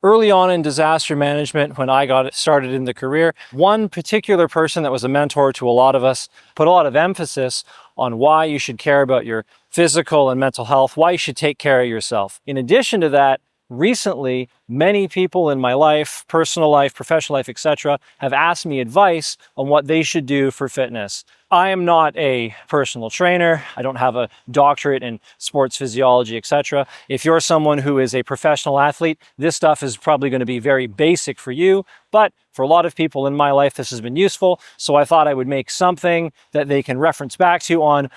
Early on in disaster management, when I got started in the career, one particular person that was a mentor to a lot of us put a lot of emphasis on why you should care about your physical and mental health, why you should take care of yourself. In addition to that, recently, many people in my life, personal life, professional life, etc., have asked me advice on what they should do for fitness. I am not a personal trainer. I don't have a doctorate in sports physiology, etc. If you're someone who is a professional athlete, this stuff is probably going to be very basic for you, but for a lot of people in my life, this has been useful. So I thought I would make something that they can reference back to on,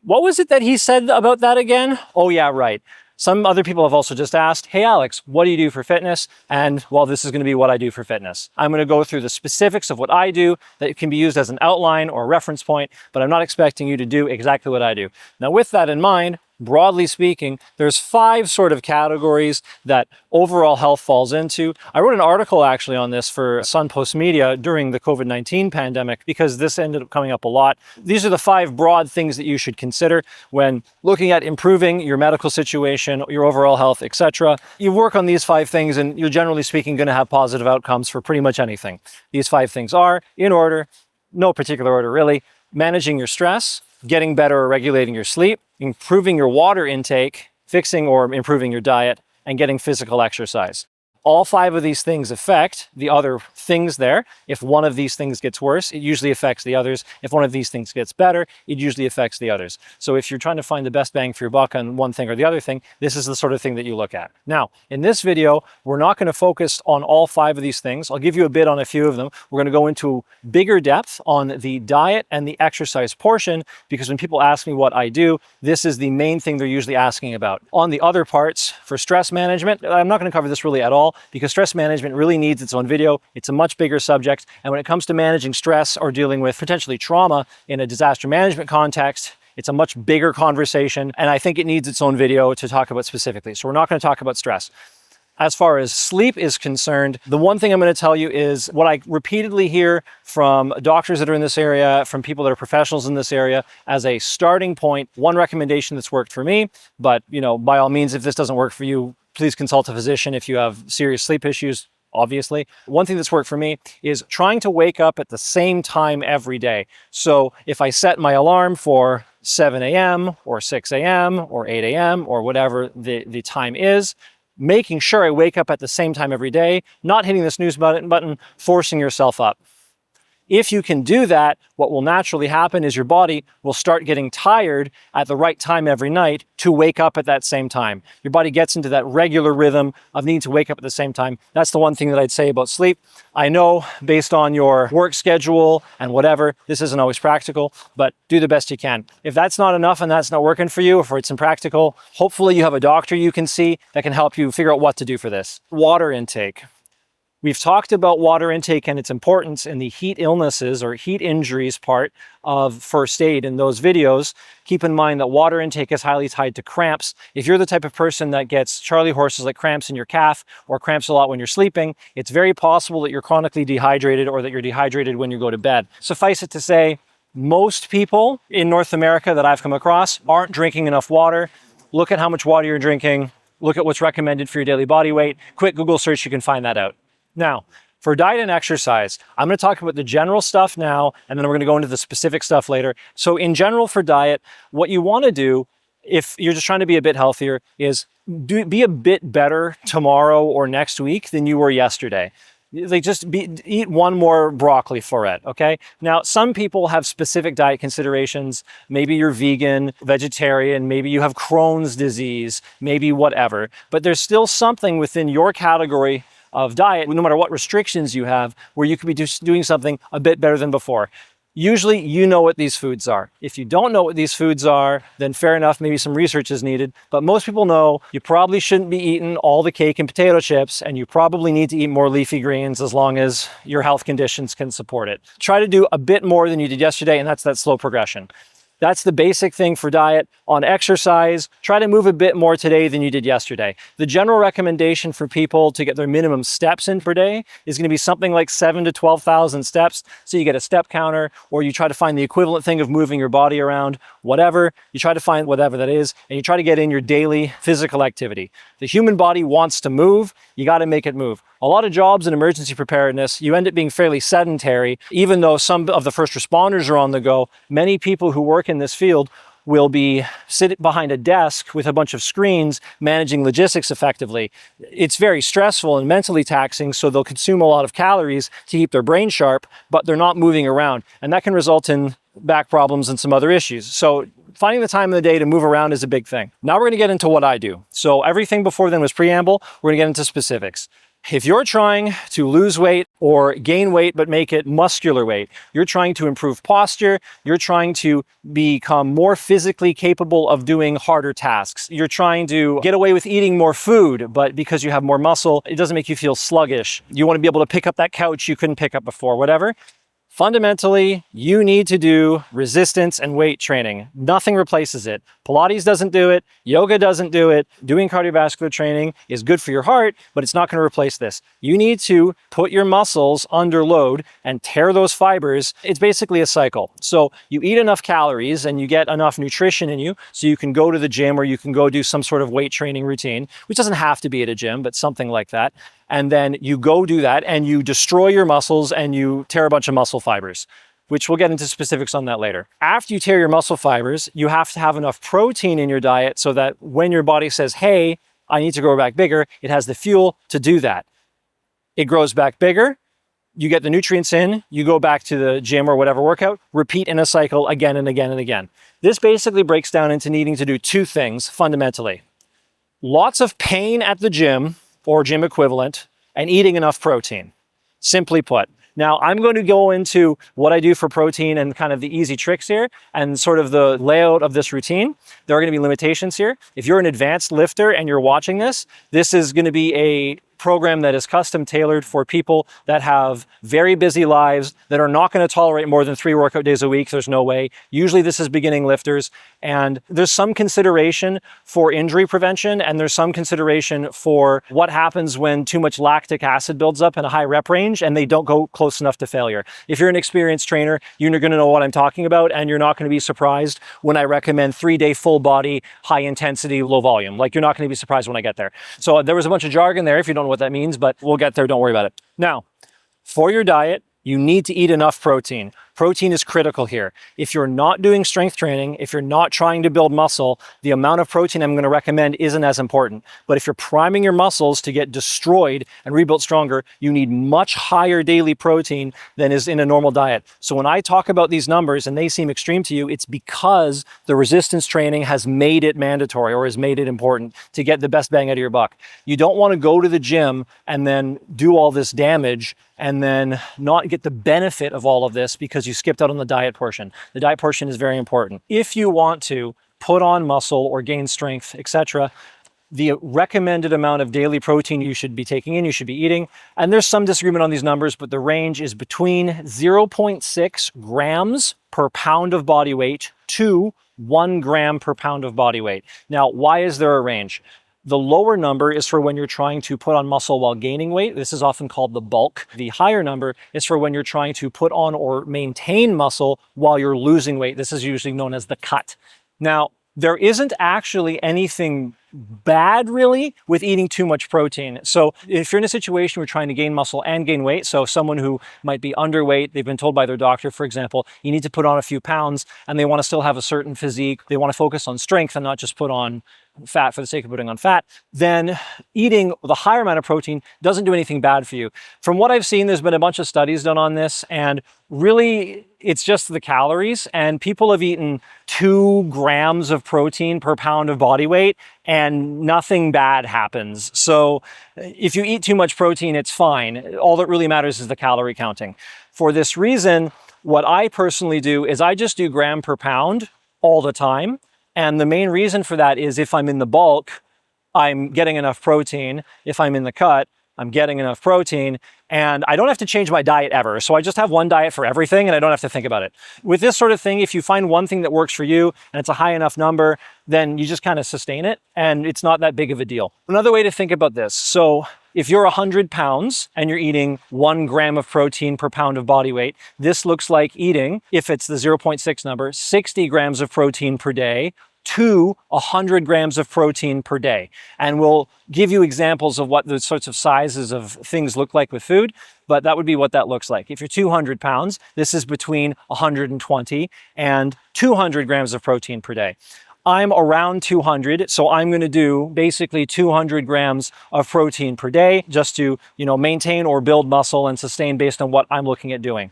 what was it that he said about that again? Oh yeah, right. Some other people have also just asked, hey Alex, what do you do for fitness? And well, this is going to be what I do for fitness. I'm going to go through the specifics of what I do that can be used as an outline or a reference point, but I'm not expecting you to do exactly what I do. Now, with that in mind, broadly speaking, there's 5 sort of categories that overall health falls into. I wrote an article actually on this for Sun Post Media during the COVID-19 pandemic because this ended up coming up a lot. These are the 5 broad things that you should consider when looking at improving your medical situation, your overall health, etc. You work on these 5 things and you're generally speaking going to have positive outcomes for pretty much anything. These 5 things are, in order, no particular order really, managing your stress, getting better or regulating your sleep, improving your water intake, fixing or improving your diet, and getting physical exercise. All 5 of these things affect the other things there. If one of these things gets worse, it usually affects the others. If one of these things gets better, it usually affects the others. So if you're trying to find the best bang for your buck on one thing or the other thing, this is the sort of thing that you look at. Now, in this video, we're not going to focus on all 5 of these things. I'll give you a bit on a few of them. We're going to go into bigger depth on the diet and the exercise portion, because when people ask me what I do, this is the main thing they're usually asking about. On the other parts, for stress management, I'm not going to cover this really at all, because stress management really needs its own video. It's a much bigger subject. And when it comes to managing stress or dealing with potentially trauma in a disaster management context, it's a much bigger conversation. And I think it needs its own video to talk about specifically. So we're not going to talk about stress. As far as sleep is concerned, the one thing I'm going to tell you is what I repeatedly hear from doctors that are in this area, from people that are professionals in this area, as a starting point, one recommendation that's worked for me, but by all means, if this doesn't work for you, please consult a physician if you have serious sleep issues, obviously. One thing that's worked for me is trying to wake up at the same time every day. So if I set my alarm for 7 a.m. or 6 a.m. or 8 a.m. or whatever the time is, making sure I wake up at the same time every day, not hitting the snooze button, forcing yourself up. If you can do that, what will naturally happen is your body will start getting tired at the right time every night to wake up at that same time. Your body gets into that regular rhythm of needing to wake up at the same time. That's the one thing that I'd say about sleep. I know based on your work schedule and whatever, this isn't always practical, but do the best you can. If that's not enough and that's not working for you, or it's impractical, hopefully you have a doctor you can see that can help you figure out what to do for this. Water intake. We've talked about water intake and its importance in the heat illnesses or heat injuries part of first aid in those videos. Keep in mind that water intake is highly tied to cramps. If you're the type of person that gets Charlie horses like cramps in your calf or cramps a lot when you're sleeping, it's very possible that you're chronically dehydrated or that you're dehydrated when you go to bed. Suffice it to say, most people in North America that I've come across aren't drinking enough water. Look at how much water you're drinking. Look at what's recommended for your daily body weight. Quick Google search, you can find that out. Now, for diet and exercise, I'm going to talk about the general stuff now, and then we're going to go into the specific stuff later. So in general for diet, what you want to do, if you're just trying to be a bit healthier, is be a bit better tomorrow or next week than you were yesterday. Eat one more broccoli florette, okay? Now, some people have specific diet considerations. Maybe you're vegan, vegetarian, maybe you have Crohn's disease, maybe whatever. But there's still something within your category of diet, no matter what restrictions you have, where you could be doing something a bit better than before. Usually you know what these foods are. If you don't know what these foods are, then fair enough, maybe some research is needed. But most people know you probably shouldn't be eating all the cake and potato chips, and you probably need to eat more leafy greens as long as your health conditions can support it. Try to do a bit more than you did yesterday, and that's that slow progression. That's the basic thing for diet. On exercise, try to move a bit more today than you did yesterday. The general recommendation for people to get their minimum steps in per day is going to be something like 7 to 12,000 steps. So you get a step counter, or you try to find the equivalent thing of moving your body around, whatever. You try to find whatever that is, and you try to get in your daily physical activity. The human body wants to move. You got to make it move. A lot of jobs in emergency preparedness, you end up being fairly sedentary. Even though some of the first responders are on the go, many people who work in this field will be sitting behind a desk with a bunch of screens managing logistics effectively. It's very stressful and mentally taxing, so they'll consume a lot of calories to keep their brain sharp, but they're not moving around. And that can result in back problems and some other issues. So finding the time of the day to move around is a big thing. Now we're going to get into what I do. So everything before then was preamble. We're going to get into specifics. If you're trying to lose weight or gain weight but make it muscular weight, you're trying to improve posture, you're trying to become more physically capable of doing harder tasks, you're trying to get away with eating more food, but because you have more muscle, it doesn't make you feel sluggish. You want to be able to pick up that couch you couldn't pick up before, whatever. Fundamentally, you need to do resistance and weight training. Nothing replaces it. Pilates doesn't do it. Yoga doesn't do it. Doing cardiovascular training is good for your heart, but it's not going to replace this. You need to put your muscles under load and tear those fibers. It's basically a cycle. So you eat enough calories and you get enough nutrition in you so you can go to the gym or you can go do some sort of weight training routine, which doesn't have to be at a gym, but something like that. And then you go do that and you destroy your muscles and you tear a bunch of muscle fibers, which we'll get into specifics on that later. After you tear your muscle fibers, you have to have enough protein in your diet so that when your body says, hey, I need to grow back bigger, it has the fuel to do that. It grows back bigger, you get the nutrients in, you go back to the gym or whatever workout, repeat in a cycle again and again and again. This basically breaks down into needing to do two things fundamentally. Lots of pain at the gym, or gym equivalent, and eating enough protein, simply put. Now, I'm going to go into what I do for protein and kind of the easy tricks here and sort of the layout of this routine. There are going to be limitations here. If you're an advanced lifter and you're watching this, this is going to be a program that is custom tailored for people that have very busy lives, that are not going to tolerate more than 3 workout days a week. There's no way. Usually this is beginning lifters, and there's some consideration for injury prevention, and there's some consideration for what happens when too much lactic acid builds up in a high rep range and they don't go close enough to failure. If you're an experienced trainer, you're going to know what I'm talking about, and you're not going to be surprised when I recommend 3-day full body, high intensity, low volume. Like, you're not going to be surprised when I get there. So there was a bunch of jargon there if you don't know what that means, but we'll get there. Don't worry about it. Now, for your diet, you need to eat enough protein. Protein is critical here. If you're not doing strength training, if you're not trying to build muscle, the amount of protein I'm going to recommend isn't as important. But if you're priming your muscles to get destroyed and rebuilt stronger, you need much higher daily protein than is in a normal diet. So when I talk about these numbers and they seem extreme to you, it's because the resistance training has made it mandatory or has made it important to get the best bang out of your buck. You don't want to go to the gym and then do all this damage and then not get the benefit of all of this because you skipped out on the diet portion. The diet portion is very important. If you want to put on muscle or gain strength, etc., the recommended amount of daily protein you should be taking in, you should be eating, and there's some disagreement on these numbers, but the range is between 0.6 grams per pound of body weight to 1 gram per pound of body weight. Now, why is there a range? The lower number is for when you're trying to put on muscle while gaining weight. This is often called the bulk. The higher number is for when you're trying to put on or maintain muscle while you're losing weight. This is usually known as the cut. Now, there isn't actually anything bad really with eating too much protein. So if you're in a situation where you're trying to gain muscle and gain weight, so someone who might be underweight, they've been told by their doctor, for example, you need to put on a few pounds, and they want to still have a certain physique, they want to focus on strength and not just put on fat for the sake of putting on fat, then eating the higher amount of protein doesn't do anything bad for you. From what I've seen, there's been a bunch of studies done on this, and really it's just the calories, and people have eaten 2 grams of protein per pound of body weight and nothing bad happens. So if you eat too much protein, it's fine. All that really matters is the calorie counting. For this reason, what I personally do is I just do gram per pound all the time. And the main reason for that is if I'm in the bulk, I'm getting enough protein. If I'm in the cut, I'm getting enough protein, and I don't have to change my diet ever. So I just have one diet for everything and I don't have to think about it. With this sort of thing, if you find one thing that works for you and it's a high enough number, then you just kind of sustain it and it's not that big of a deal. Another way to think about this. So if you're 100 pounds and you're eating 1 gram of protein per pound of body weight, this looks like eating, if it's the 0.6 number, 60 grams of protein per day to 100 grams of protein per day. And we'll give you examples of what those sorts of sizes of things look like with food, but that would be what that looks like. If you're 200 pounds, this is between 120 and 200 grams of protein per day. I'm around 200, so I'm going to do basically 200 grams of protein per day just to, maintain or build muscle and sustain based on what I'm looking at doing.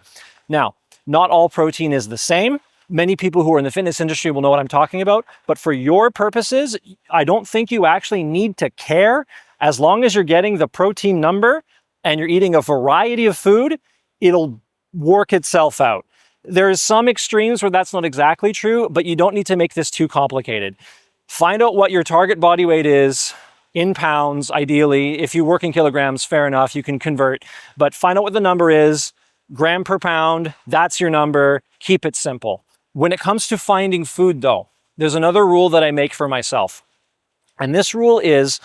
Now, not all protein is the same. Many people who are in the fitness industry will know what I'm talking about, but for your purposes, I don't think you actually need to care. As long as you're getting the protein number and you're eating a variety of food, it'll work itself out. There's some extremes where that's not exactly true, but you don't need to make this too complicated. Find out what your target body weight is in pounds, ideally. If you work in kilograms, fair enough, you can convert, but find out what the number is, gram per pound, that's your number, keep it simple. When it comes to finding food though, there's another rule that I make for myself. And this rule is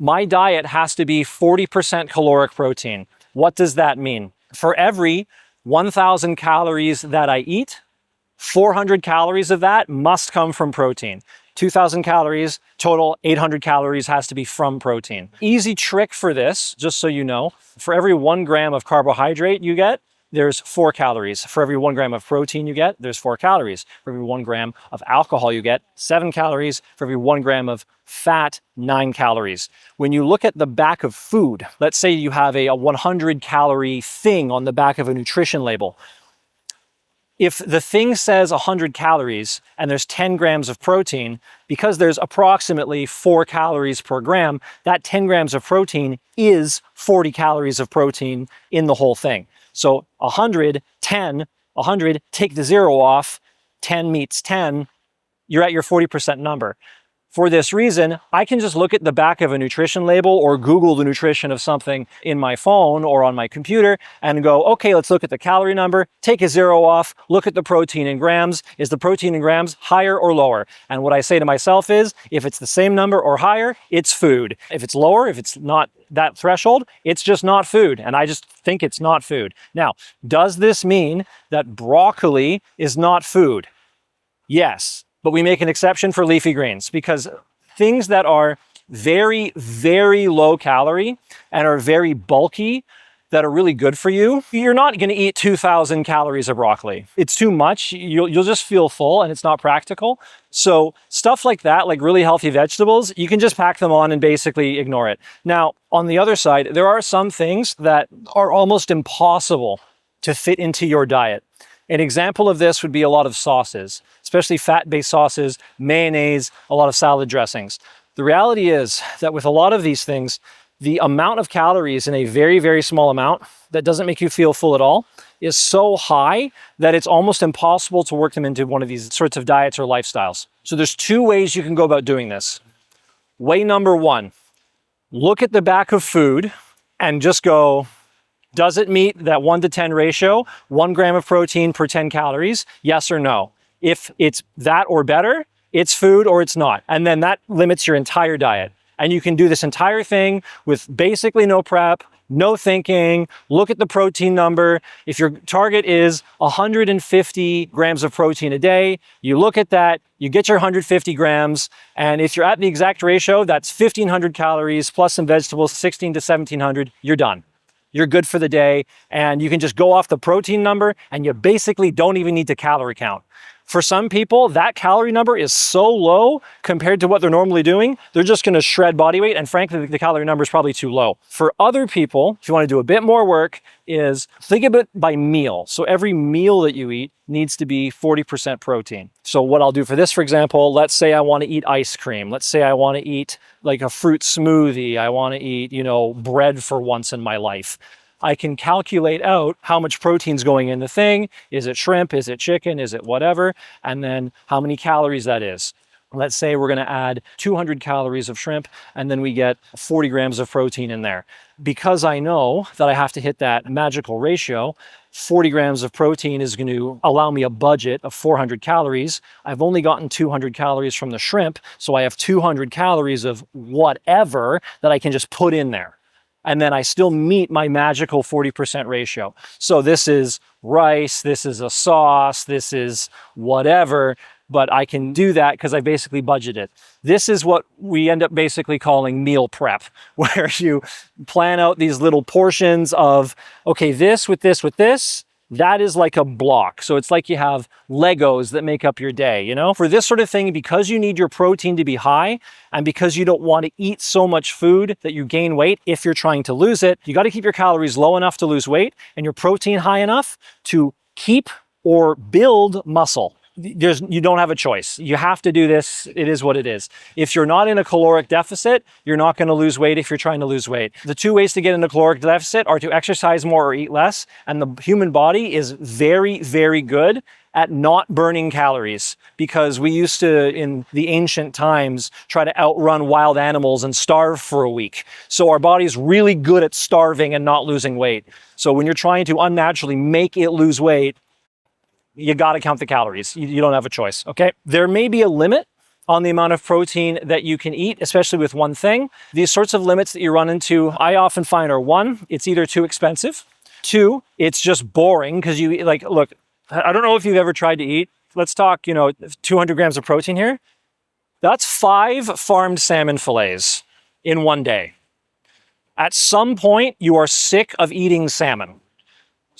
my diet has to be 40% caloric protein. What does that mean? For every 1,000 calories that I eat, 400 calories of that must come from protein. 2,000 calories, total 800 calories has to be from protein. Easy trick for this, just so you know, for every 1 gram of carbohydrate you get, there's 4 calories. For every 1 gram of protein you get, there's 4 calories. For every 1 gram of alcohol you get, 7 calories. For every 1 gram of fat, 9 calories. When you look at the back of food, let's say you have a 100 calorie thing on the back of a nutrition label. If the thing says 100 calories and there's 10 grams of protein, because there's approximately 4 calories per gram, that 10 grams of protein is 40 calories of protein in the whole thing. So 100, 10, 100, take the 0 off, 10 meets 10, you're at your 40% number. For this reason, I can just look at the back of a nutrition label or Google the nutrition of something in my phone or on my computer and go, okay, let's look at the calorie number, take a 0 off, look at the protein in grams. Is the protein in grams higher or lower? And what I say to myself is, if it's the same number or higher, it's food. If it's lower, if it's not that threshold, it's just not food. And I just think it's not food. Now, does this mean that broccoli is not food? Yes. But we make an exception for leafy greens because things that are very, very low calorie and are very bulky that are really good for you, you're not going to eat 2,000 calories of broccoli. It's too much. You'll just feel full and it's not practical. So stuff like that, like really healthy vegetables, you can just pack them on and basically ignore it. Now, on the other side, there are some things that are almost impossible to fit into your diet. An example of this would be a lot of sauces, especially fat-based sauces, mayonnaise, a lot of salad dressings. The reality is that with a lot of these things, the amount of calories in a very, very small amount that doesn't make you feel full at all is so high that it's almost impossible to work them into one of these sorts of diets or lifestyles. So there's 2 ways you can go about doing this. Way number 1, look at the back of food and just go, does it meet that 1-to-10 ratio, 1 gram of protein per 10 calories? Yes or no? If it's that or better, it's food or it's not. And then that limits your entire diet. And you can do this entire thing with basically no prep, no thinking, look at the protein number. If your target is 150 grams of protein a day, you look at that, you get your 150 grams, and if you're at the exact ratio, that's 1,500 calories plus some vegetables, 1,600 to 1,700, you're done. You're good for the day, and you can just go off the protein number, and you basically don't even need to calorie count. For some people, that calorie number is so low compared to what they're normally doing, they're just gonna shred body weight, and frankly, the calorie number is probably too low. For other people, if you wanna do a bit more work, is think of it by meal. So every meal that you eat needs to be 40% protein. So what I'll do for this, for example, let's say I wanna eat ice cream. Let's say I wanna eat like a fruit smoothie. I wanna eat, bread for once in my life. I can calculate out how much protein's going in the thing. Is it shrimp? Is it chicken? Is it whatever? And then how many calories that is. Let's say we're gonna add 200 calories of shrimp and then we get 40 grams of protein in there. because I know that I have to hit that magical ratio, 40 grams of protein is going to allow me a budget of 400 calories. I've only gotten 200 calories from the shrimp, so I have 200 calories of whatever that I can just put in there. And then I still meet my magical 40% ratio. So this is rice, this is a sauce, this is whatever, but I can do that because I basically budgeted. This is what we end up basically calling meal prep, where you plan out these little portions of, okay, this with this with this, that is like a block. So it's like you have Legos that make up your day, you know? For this sort of thing, because you need your protein to be high and because you don't want to eat so much food that you gain weight if you're trying to lose it, you got to keep your calories low enough to lose weight and your protein high enough to keep or build muscle. You don't have a choice. You have to do this. It is what it is. If you're not in a caloric deficit, you're not going to lose weight if you're trying to lose weight. The two ways to get in a caloric deficit are to exercise more or eat less. And the human body is very, very good at not burning calories, because we used to, in the ancient times, try to outrun wild animals and starve for a week. So our body's really good at starving and not losing weight. So when you're trying to unnaturally make it lose weight, you got to count the calories. You don't have a choice, okay? There may be a limit on the amount of protein that you can eat, especially with one thing. These sorts of limits that you run into, I often find are: one, it's either too expensive; two, it's just boring because you, like, look, I don't know if you've ever tried to eat. Let's talk, 200 grams of protein here. That's 5 farmed salmon fillets in one day. At some point, you are sick of eating salmon.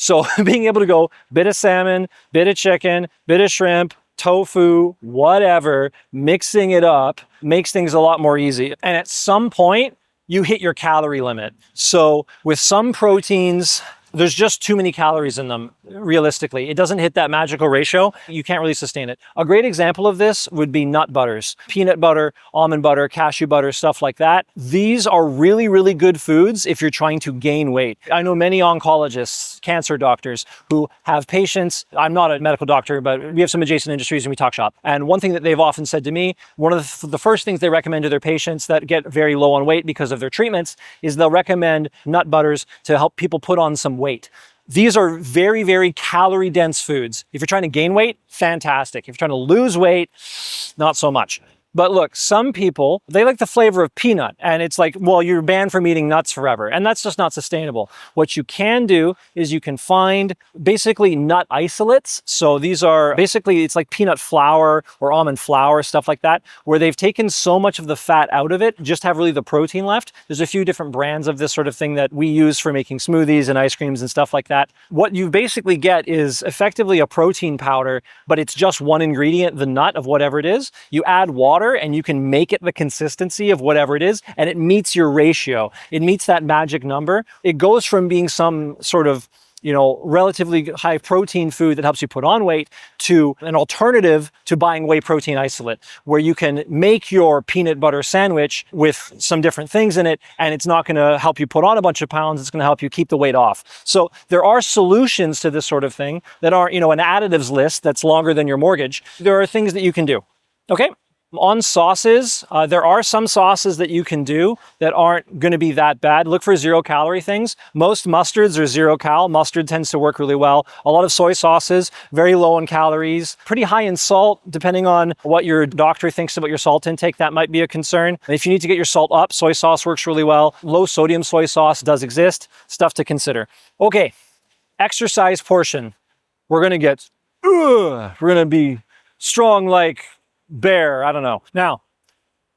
So being able to go bit of salmon, bit of chicken, bit of shrimp, tofu, whatever, mixing it up makes things a lot more easy. And at some point, you hit your calorie limit. So with some proteins, there's just too many calories in them, realistically. It doesn't hit that magical ratio. You can't really sustain it. A great example of this would be nut butters. Peanut butter, almond butter, cashew butter, stuff like that. These are really, really good foods if you're trying to gain weight. I know many oncologists, cancer doctors, who have patients. I'm not a medical doctor, but we have some adjacent industries and we talk shop. And one thing that they've often said to me, one of the first things they recommend to their patients that get very low on weight because of their treatments is they'll recommend nut butters to help people put on some weight. These are very, very calorie dense foods. If you're trying to gain weight, fantastic. If you're trying to lose weight, not so much. But look, some people, they like the flavor of peanut, and it's like, well, you're banned from eating nuts forever, and that's just not sustainable. What you can do is you can find basically nut isolates. So these are basically, it's like peanut flour or almond flour, stuff like that, where they've taken so much of the fat out of it, just have really the protein left. There's a few different brands of this sort of thing that we use for making smoothies and ice creams and stuff like that. What you basically get is effectively a protein powder, but it's just one ingredient, the nut of whatever it is. You add water and you can make it the consistency of whatever it is, and it meets your ratio. It meets that magic number. It goes from being some sort of, relatively high protein food that helps you put on weight to an alternative to buying whey protein isolate, where you can make your peanut butter sandwich with some different things in it, and it's not going to help you put on a bunch of pounds. It's going to help you keep the weight off. So there are solutions to this sort of thing that are, an additives list that's longer than your mortgage. There are things that you can do. Okay. On sauces, there are some sauces that you can do that aren't going to be that bad. Look for 0-calorie things. Most mustards are 0-cal. Mustard tends to work really well. A lot of soy sauces, very low in calories, pretty high in salt, depending on what your doctor thinks about your salt intake. That might be a concern. And if you need to get your salt up, soy sauce works really well. Low sodium soy sauce does exist. Stuff to consider. Okay, exercise portion. We're going to be strong like bear, I don't know. Now,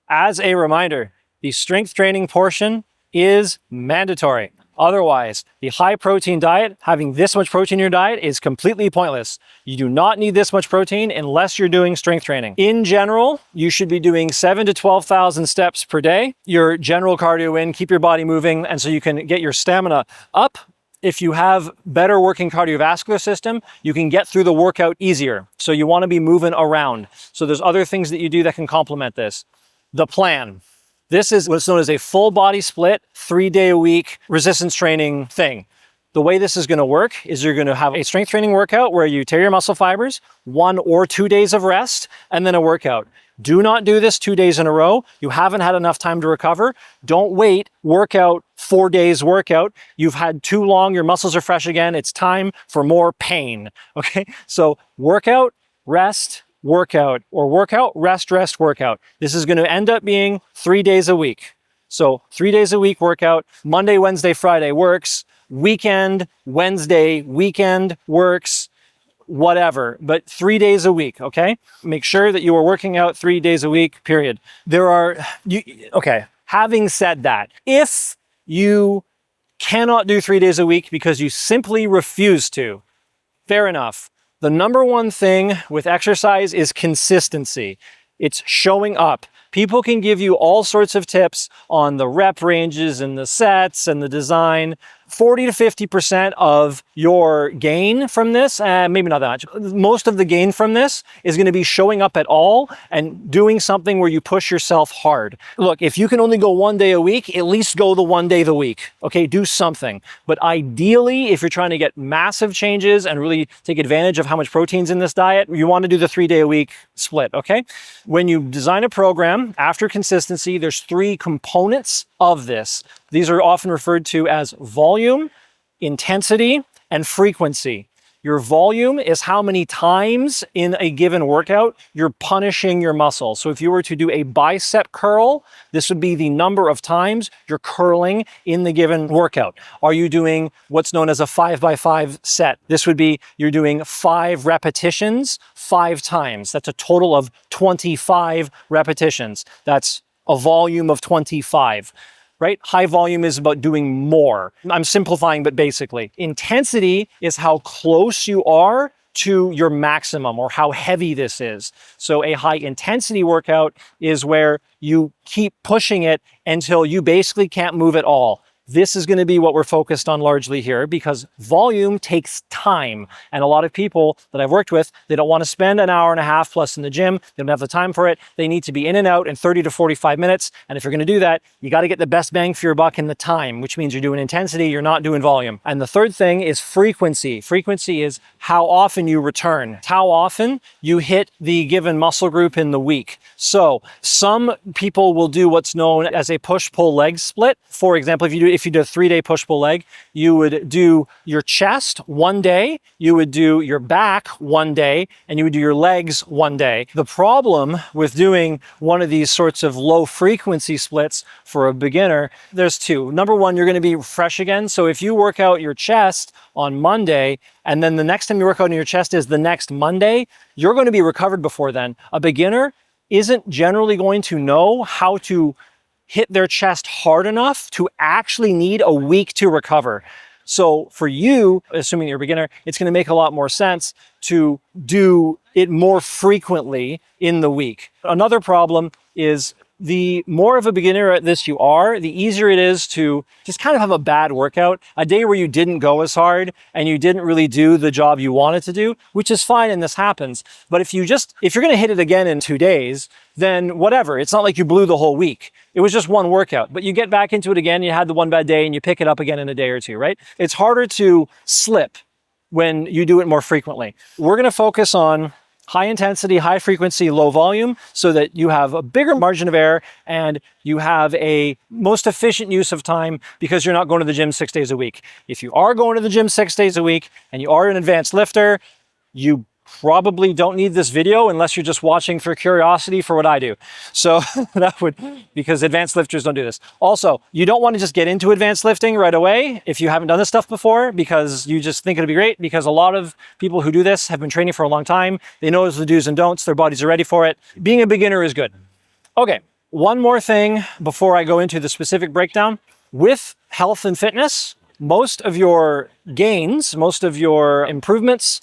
as a reminder, the strength training portion is mandatory. Otherwise, the high protein diet, having this much protein in your diet, is completely pointless. You do not need this much protein unless you're doing strength training. In general, you should be doing 7,000 to 12,000 steps per day. Your general cardio in, keep your body moving, and so you can get your stamina up. If you have better working cardiovascular system, you can get through the workout easier. So you want to be moving around. So there's other things that you do that can complement this. The plan. This is what's known as a full body split, 3-day-a-week resistance training thing. The way this is going to work is you're going to have a strength training workout where you tear your muscle fibers, 1 or 2 days of rest, and then a workout. Do not do this 2 days in a row. You haven't had enough time to recover. Don't wait, workout, 4 days workout. You've had too long, your muscles are fresh again. It's time for more pain, okay? So workout, rest, workout, or workout, rest, rest, workout. This is gonna end up being 3 days a week. So 3 days a week workout, Monday, Wednesday, Friday works, weekend, Wednesday, weekend works, whatever, but 3 days a week, okay? Make sure that you are working out 3 days a week, period. Okay, having said that, if you cannot do 3 days a week because you simply refuse to, fair enough. The number one thing with exercise is consistency. It's showing up. People can give you all sorts of tips on the rep ranges and the sets and the design. 40 to 50% of your gain from this, maybe not that much, most of the gain from this is going to be showing up at all and doing something where you push yourself hard. Look, if you can only go 1 day a week, at least go the 1 day the week, okay? Do something. But ideally, if you're trying to get massive changes and really take advantage of how much protein's in this diet, you want to do the 3 day a week split, okay? When you design a program, after consistency, there's 3 components of this. These are often referred to as volume, intensity, and frequency. Your volume is how many times in a given workout you're punishing your muscle. So if you were to do a bicep curl, this would be the number of times you're curling in the given workout. Are you doing what's known as a 5x5 set? This would be you're doing 5 repetitions 5 times. That's a total of 25 repetitions. That's a volume of 25. Right? High volume is about doing more. I'm simplifying, but basically. Intensity is how close you are to your maximum or how heavy this is. So a high intensity workout is where you keep pushing it until you basically can't move at all. This is going to be what we're focused on largely here because volume takes time. And a lot of people that I've worked with, they don't want to spend an hour and a half plus in the gym. They don't have the time for it. They need to be in and out in 30 to 45 minutes. And if you're going to do that, you got to get the best bang for your buck in the time, which means you're doing intensity, you're not doing volume. And the third thing is frequency. Frequency is how often you return. It's how often you hit the given muscle group in the week. So some people will do what's known as a push-pull leg split. For example, if you do a 3-day push-pull leg, you would do your chest 1 day, you would do your back 1 day, and you would do your legs 1 day. The problem with doing one of these sorts of low frequency splits for a beginner, there's 2. Number 1, you're going to be fresh again. So if you work out your chest on Monday, and then the next time you work out on your chest is the next Monday, you're going to be recovered before then. A beginner isn't generally going to know how to hit their chest hard enough to actually need a week to recover. So for you, assuming you're a beginner, it's going to make a lot more sense to do it more frequently in the week. Another problem is the more of a beginner at this you are, the easier it is to just kind of have a bad workout, a day where you didn't go as hard and you didn't really do the job you wanted to do, which is fine and this happens. But if you're going to hit it again in 2 days, then whatever. It's not like you blew the whole week. It was just one workout, but you get back into it again, you had the one bad day and you pick it up again in a day or 2, right? It's harder to slip when you do it more frequently. We're going to focus on high intensity, high frequency, low volume, so that you have a bigger margin of error and you have a most efficient use of time because you're not going to the gym 6 days a week. If you are going to the gym 6 days a week and you are an advanced lifter, you probably don't need this video unless you're just watching for curiosity for what I do. So because advanced lifters don't do this. Also, you don't want to just get into advanced lifting right away if you haven't done this stuff before because you just think it'll be great, because a lot of people who do this have been training for a long time. They know the do's and don'ts, their bodies are ready for it. Being a beginner is good. Okay, one more thing before I go into the specific breakdown. With health and fitness, most of your gains, most of your improvements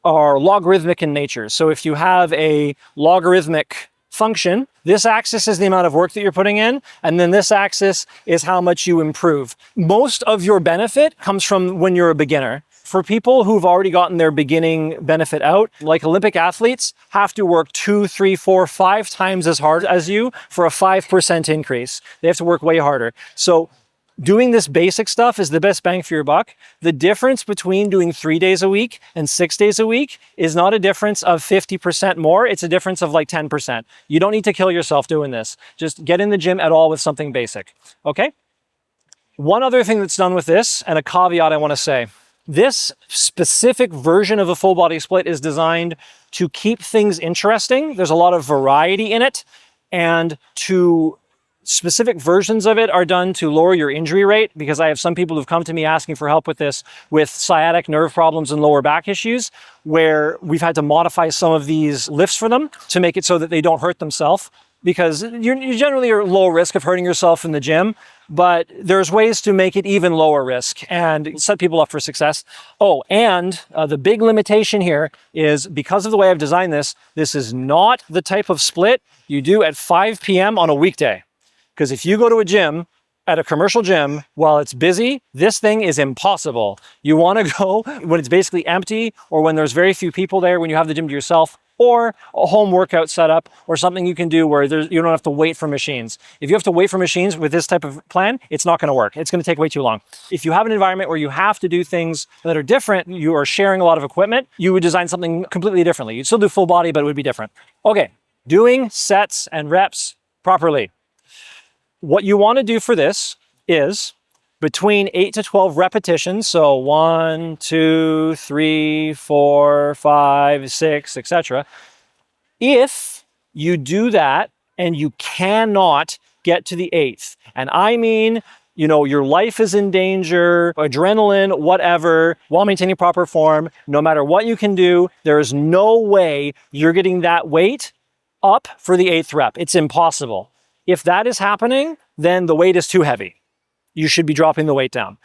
are logarithmic in nature. So if you have a logarithmic function, this axis is the amount of work that you're putting in, and then this axis is how much you improve. Most of your benefit comes from when you're a beginner. For people who've already gotten their beginning benefit out, like Olympic athletes, have to work 2, 3, 4, 5 times as hard as you for a 5% increase. They have to work way harder. So Doing this basic stuff is the best bang for your buck. The difference between doing 3 days a week and 6 days a week is not a difference of 50% more. It's a difference of like 10%. You don't need to kill yourself doing this. Just get in the gym at all with something basic. Okay? One other thing that's done with this, and a caveat I want to say, this specific version of a full body split is designed to keep things interesting. There's a lot of variety in it, and specific versions of it are done to lower your injury rate, because I have some people who've come to me asking for help with this with sciatic nerve problems and lower back issues, where we've had to modify some of these lifts for them to make it so that they don't hurt themselves, because you generally are low risk of hurting yourself in the gym, but there's ways to make it even lower risk and set people up for success. Oh, and the big limitation here is, because of the way I've designed this, this is not the type of split you do at 5 p.m. on a weekday. Because if you go to a gym, at a commercial gym, while it's busy, this thing is impossible. You want to go when it's basically empty, or when there's very few people there, when you have the gym to yourself, or a home workout setup, or something you can do where you don't have to wait for machines. If you have to wait for machines with this type of plan, it's not going to work. It's going to take way too long. If you have an environment where you have to do things that are different, you are sharing a lot of equipment, you would design something completely differently. You'd still do full body, but it would be different. Okay, doing sets and reps properly. What you want to do for this is between 8 to 12 repetitions. So 1, 2, 3, 4, 5, 6, etc. If you do that and you cannot get to the 8th, and I mean, your life is in danger, adrenaline, whatever, while maintaining proper form, no matter what you can do, there is no way you're getting that weight up for the 8th rep. It's impossible. If that is happening, then the weight is too heavy. You should be dropping the weight down.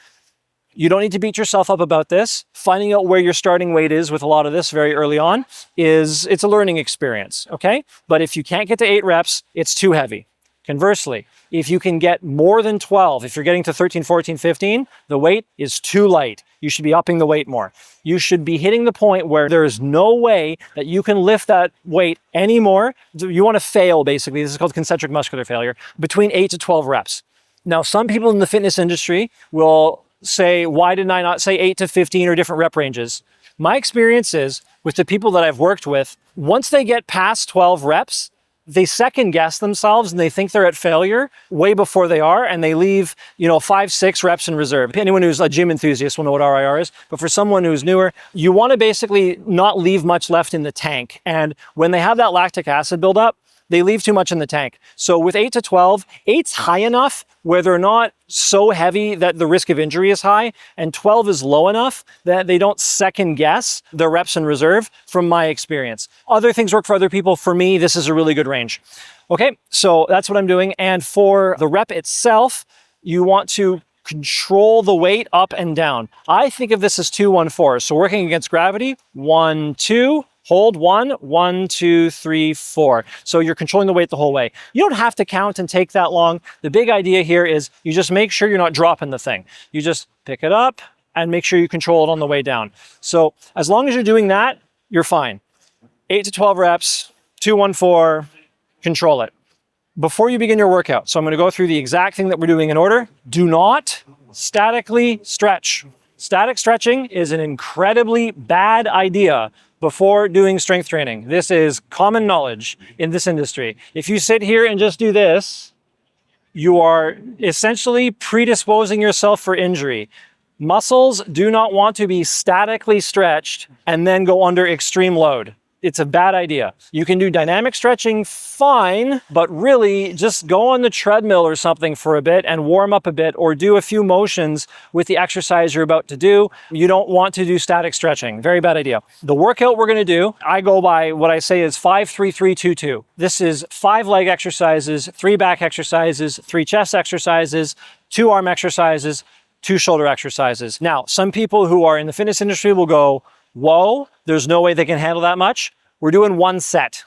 You don't need to beat yourself up about this. Finding out where your starting weight is with a lot of this very early on it's a learning experience, okay? But if you can't get to 8 reps, it's too heavy. Conversely, if you can get more than 12, if you're getting to 13, 14, 15, the weight is too light. You should be upping the weight more. You should be hitting the point where there is no way that you can lift that weight anymore. You want to fail, basically. This is called concentric muscular failure, between 8 to 12 reps. Now, some people in the fitness industry will say, why didn't I not say 8 to 15 or different rep ranges? My experience is, with the people that I've worked with, once they get past 12 reps, they second guess themselves and they think they're at failure way before they are, and they leave, 5, 6 reps in reserve. Anyone who's a gym enthusiast will know what RIR is, but for someone who's newer, you want to basically not leave much left in the tank. And when they have that lactic acid buildup, they leave too much in the tank. So with 8 to 12, 8's high enough where they're not so heavy that the risk of injury is high, and 12 is low enough that they don't second guess their reps in reserve, from my experience. Other things work for other people. For me, this is a really good range. Okay, so that's what I'm doing. And for the rep itself, you want to control the weight up and down. I think of this as 2-1-4. So working against gravity, 1, 2, hold 1, 1, 2, 3, 4. So you're controlling the weight the whole way. You don't have to count and take that long. The big idea here is you just make sure you're not dropping the thing. You just pick it up and make sure you control it on the way down. So as long as you're doing that, you're fine. 8 to 12 reps, 2-1-4, control it. Before you begin your workout, so I'm going to go through the exact thing that we're doing in order. Do not statically stretch. Static stretching is an incredibly bad idea before doing strength training. This is common knowledge in this industry. If you sit here and just do this, you are essentially predisposing yourself for injury. Muscles do not want to be statically stretched and then go under extreme load. It's a bad idea. You can do dynamic stretching fine, but really just go on the treadmill or something for a bit and warm up a bit, or do a few motions with the exercise you're about to do. You don't want to do static stretching. Very bad idea. The workout we're going to do, I go by what I say is 5-3-3-2-2. This is 5 leg exercises, 3 back exercises, 3 chest exercises, 2 arm exercises, 2 shoulder exercises. Now, some people who are in the fitness industry will go, whoa, there's no way they can handle that much. We're doing 1 set.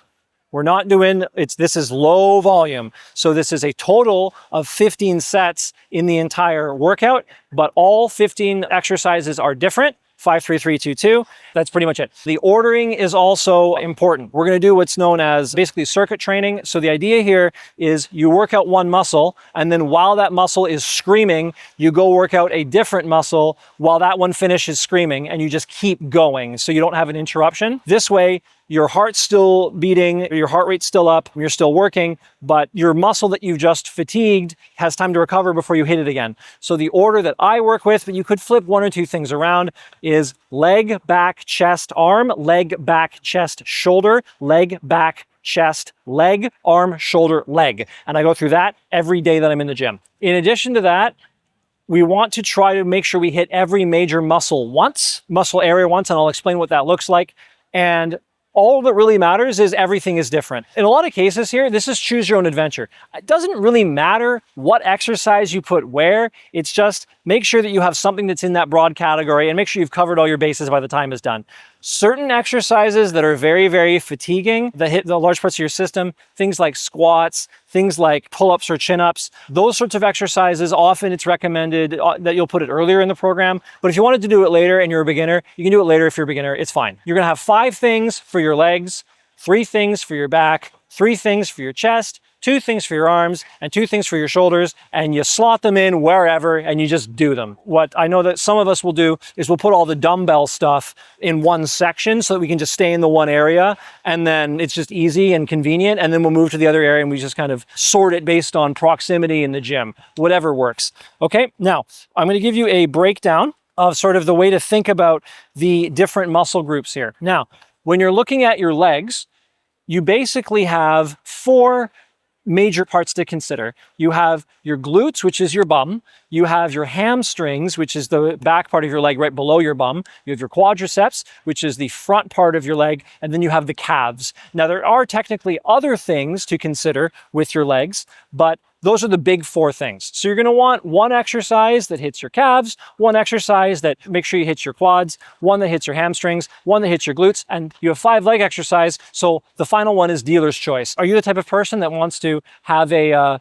We're not doing, this is low volume. So this is a total of 15 sets in the entire workout, but all 15 exercises are different. 5, 3, 3, 2, 2. That's pretty much it. The ordering is also important. We're going to do what's known as basically circuit training. So the idea here is you work out one muscle, and then while that muscle is screaming, you go work out a different muscle while that one finishes screaming, and you just keep going so you don't have an interruption. This way, your heart's still beating, your heart rate's still up, you're still working, but your muscle that you've just fatigued has time to recover before you hit it again. So the order that I work with, but you could flip one or two things around, is leg, back, chest, arm, leg, back, chest, shoulder, leg, back, chest, leg, arm, shoulder, leg. And I go through that every day that I'm in the gym. In addition to that, we want to try to make sure we hit every major muscle area once, and I'll explain what that looks like. And all that really matters is everything is different. In a lot of cases here, this is choose your own adventure. It doesn't really matter what exercise you put where. It's just make sure that you have something that's in that broad category and make sure you've covered all your bases by the time it's done. Certain exercises that are very, very fatiguing, that hit the large parts of your system, things like squats, things like pull-ups or chin-ups, those sorts of exercises, often it's recommended that you'll put it earlier in the program. But if you wanted to do it later and you're a beginner, you can do it later if you're a beginner, it's fine. You're gonna have 5 things for your legs, 3 things for your back, 3 things for your chest, 2 things for your arms, and 2 things for your shoulders, and you slot them in wherever and you just do them. What I know that some of us will do is we'll put all the dumbbell stuff in one section so that we can just stay in the one area, and then it's just easy and convenient, and then we'll move to the other area and we just kind of sort it based on proximity in the gym, whatever works. Okay, now I'm gonna give you a breakdown of sort of the way to think about the different muscle groups here. Now, when you're looking at your legs, you basically have 4 major parts to consider. You have your glutes, which is your bum. You have your hamstrings, which is the back part of your leg right below your bum. You have your quadriceps, which is the front part of your leg. And then you have the calves. Now, there are technically other things to consider with your legs, but those are the big 4 things. So you're gonna want one exercise that hits your calves, one exercise that makes sure you hit your quads, one that hits your hamstrings, one that hits your glutes, and you have 5 leg exercise. So the final one is dealer's choice. Are you the type of person that wants to have a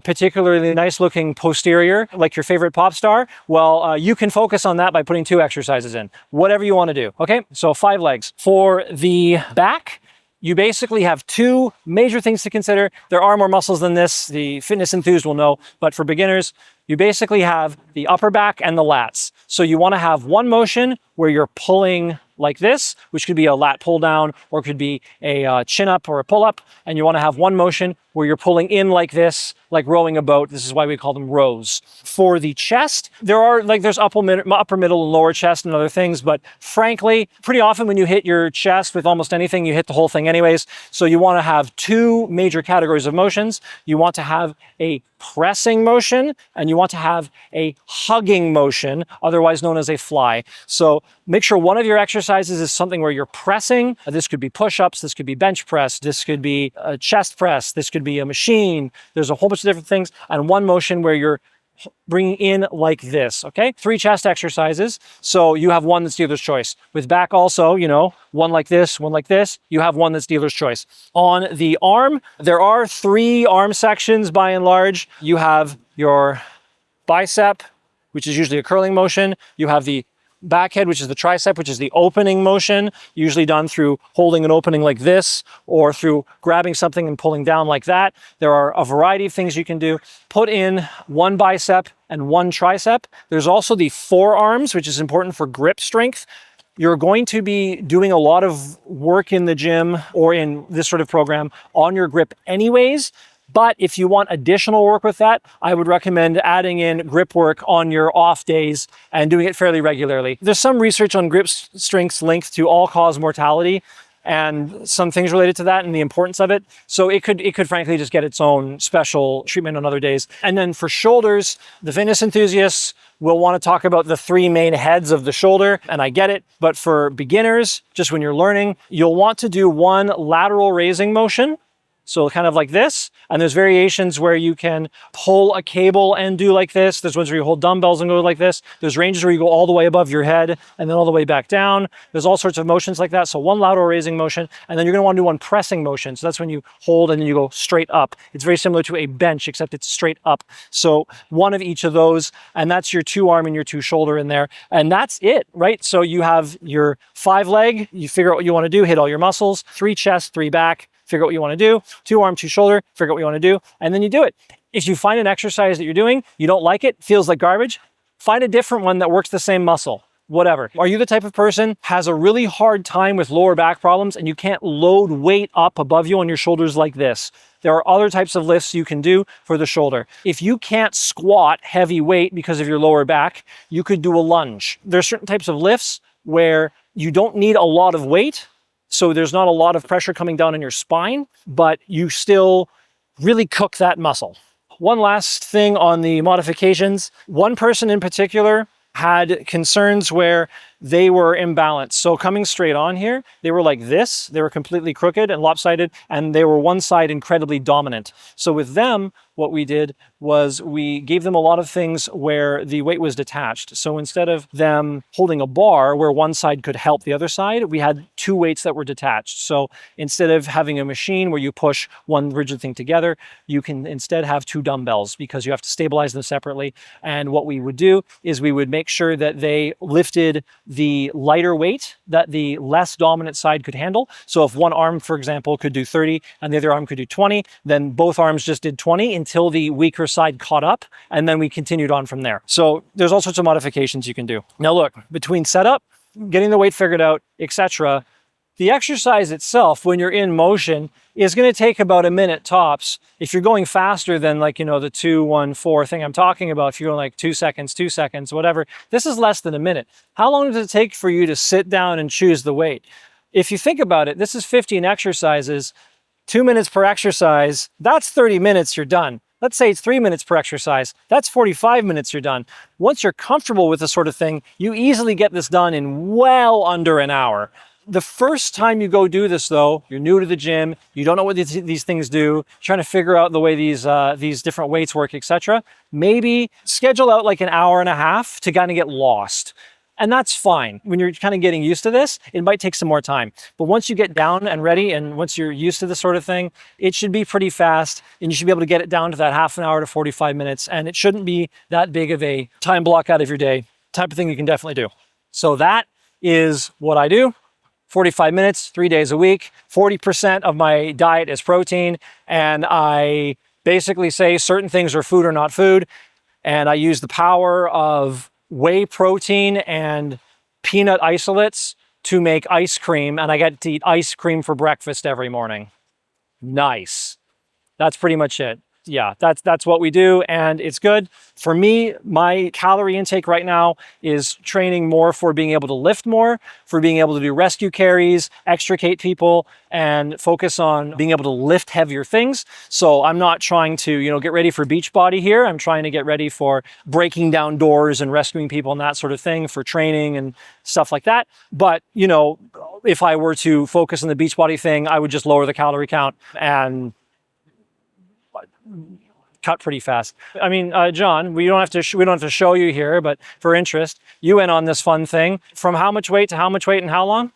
particularly nice looking posterior, like your favorite pop star? Well, you can focus on that by putting 2 exercises in, whatever you wanna do, okay? So 5 legs. For the back, you basically have 2 major things to consider. There are more muscles than this. The fitness enthused will know, but for beginners, you basically have the upper back and the lats. So you want to have one motion where you're pulling like this, which could be a lat pull down, or it could be a chin up or a pull up. And you want to have one motion where you're pulling in like this, like rowing a boat. This is why we call them rows. For the chest, there's upper, middle, and lower chest and other things, but frankly, pretty often when you hit your chest with almost anything, you hit the whole thing anyways. So you want to have 2 major categories of motions. You want to have a pressing motion, and you want to have a hugging motion, otherwise known as a fly. So make sure one of your exercises is something where you're pressing. This could be push-ups, this could be bench press, this could be a chest press, this could be a machine. There's a whole bunch of different things, and one motion where you're bringing in like this, okay? 3 chest exercises, so you have one that's dealer's choice. With back also, one like this, one like this, you have one that's dealer's choice. On the arm, there are 3 arm sections by and large. You have your bicep, which is usually a curling motion. You have the back head, which is the tricep, which is the opening motion, usually done through holding an opening like this, or through grabbing something and pulling down like that. There are a variety of things you can do. Put in 1 bicep and 1 tricep. There's also the forearms, which is important for grip strength. You're going to be doing a lot of work in the gym or in this sort of program on your grip anyways. But if you want additional work with that, I would recommend adding in grip work on your off days and doing it fairly regularly. There's some research on grip strengths linked to all-cause mortality and some things related to that and the importance of it. So it could frankly just get its own special treatment on other days. And then for shoulders, the fitness enthusiasts will want to talk about the 3 main heads of the shoulder, and I get it. But for beginners, just when you're learning, you'll want to do 1 lateral raising motion. So kind of like this, and there's variations where you can pull a cable and do like this. There's ones where you hold dumbbells and go like this. There's ranges where you go all the way above your head and then all the way back down. There's all sorts of motions like that. So one lateral raising motion, and then you're gonna wanna do one pressing motion. So that's when you hold and then you go straight up. It's very similar to a bench, except it's straight up. So one of each of those, and that's your 2 arm and your 2 shoulder in there. And that's it, right? So you have your 5 leg, you figure out what you wanna do, hit all your muscles, 3 chest, 3 back, figure out what you want to do, 2 arm, 2 shoulder, figure out what you want to do, and then you do it. If you find an exercise that you're doing, you don't like it, feels like garbage, find a different one that works the same muscle, whatever. Are you the type of person has a really hard time with lower back problems and you can't load weight up above you on your shoulders like this? There are other types of lifts you can do for the shoulder. If you can't squat heavy weight because of your lower back, you could do a lunge. There are certain types of lifts where you don't need a lot of weight, so there's not a lot of pressure coming down in your spine, but you still really cook that muscle. One last thing on the modifications. One person in particular had concerns where they were imbalanced. So coming straight on here, they were like this. They were completely crooked and lopsided, and they were one side incredibly dominant. So with them, what we did was we gave them a lot of things where the weight was detached. So instead of them holding a bar where one side could help the other side, we had 2 weights that were detached. So instead of having a machine where you push one rigid thing together, you can instead have 2 dumbbells because you have to stabilize them separately. And what we would do is we would make sure that they lifted the lighter weight that the less dominant side could handle. So if one arm, for example, could do 30 and the other arm could do 20, then both arms just did 20 until the weaker side caught up, and then we continued on from there. So there's all sorts of modifications you can do. Now look, between setup, getting the weight figured out, etc., the exercise itself, when you're in motion, is going to take about a minute tops. If you're going faster than, like, you know, the 2, 1, 4 thing I'm talking about, if you're going like 2 seconds, whatever, this is less than a minute. How long does it take for you to sit down and choose the weight? If you think about it, this is 15 exercises, 2 minutes per exercise, that's 30 minutes, you're done. Let's say it's 3 minutes per exercise, that's 45 minutes, you're done. Once you're comfortable with this sort of thing, you easily get this done in well under an hour. The first time you go do this though, you're new to the gym, you don't know what these things do, you're trying to figure out the way these different weights work, etc. Maybe schedule out like an hour and a half to kind of get lost. And that's fine. When you're kind of getting used to this, it might take some more time. But once you get down and ready, and once you're used to this sort of thing, it should be pretty fast, and you should be able to get it down to that half an hour to 45 minutes. And it shouldn't be that big of a time block out of your day, type of thing you can definitely do. So that is what I do. 45 minutes, 3 days a week. 40% of my diet is protein, and I basically say certain things are food or not food. And I use the power of whey protein and peanut isolates to make ice cream, and I get to eat ice cream for breakfast every morning. Nice. That's pretty much it. Yeah, that's what we do, and it's good. For me, my calorie intake right now is training more for being able to lift more, for being able to do rescue carries, extricate people, and focus on being able to lift heavier things. So I'm not trying to, you know, get ready for beach body here. I'm trying to get ready for breaking down doors and rescuing people and that sort of thing, for training and stuff like that. But, you know, if I were to focus on the beach body thing, I would just lower the calorie count and cut pretty fast. I mean, John, we don't have to show you here, but for interest, you went on this fun thing. From how much weight to how much weight and how long?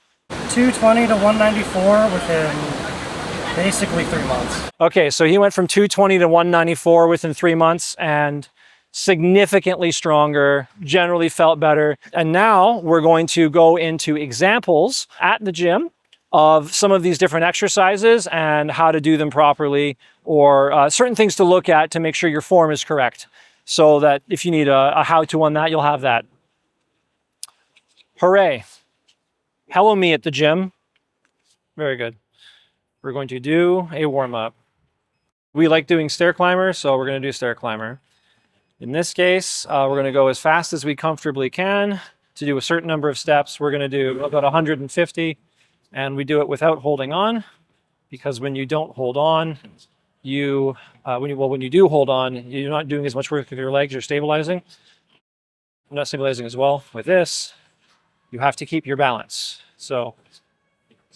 220 to 194 within basically 3 months. Okay, so he went from 220 to 194 within 3 months, and significantly stronger, generally felt better. And now we're going to go into examples at the gym of some of these different exercises and how to do them properly, or certain things to look at to make sure your form is correct, so that if you need a how-to on that, you'll have that. Hooray. Hello me at the gym. Very good. We're going to do a warm-up. We like doing stair climber, so we're going to do stair climber. In this case, we're going to go as fast as we comfortably can to do a certain number of steps. We're going to do about 150. And we do it without holding on, because when you don't hold on, when you do hold on, you're not doing as much work with your legs, you're stabilizing. I'm not stabilizing as well. With this, you have to keep your balance. So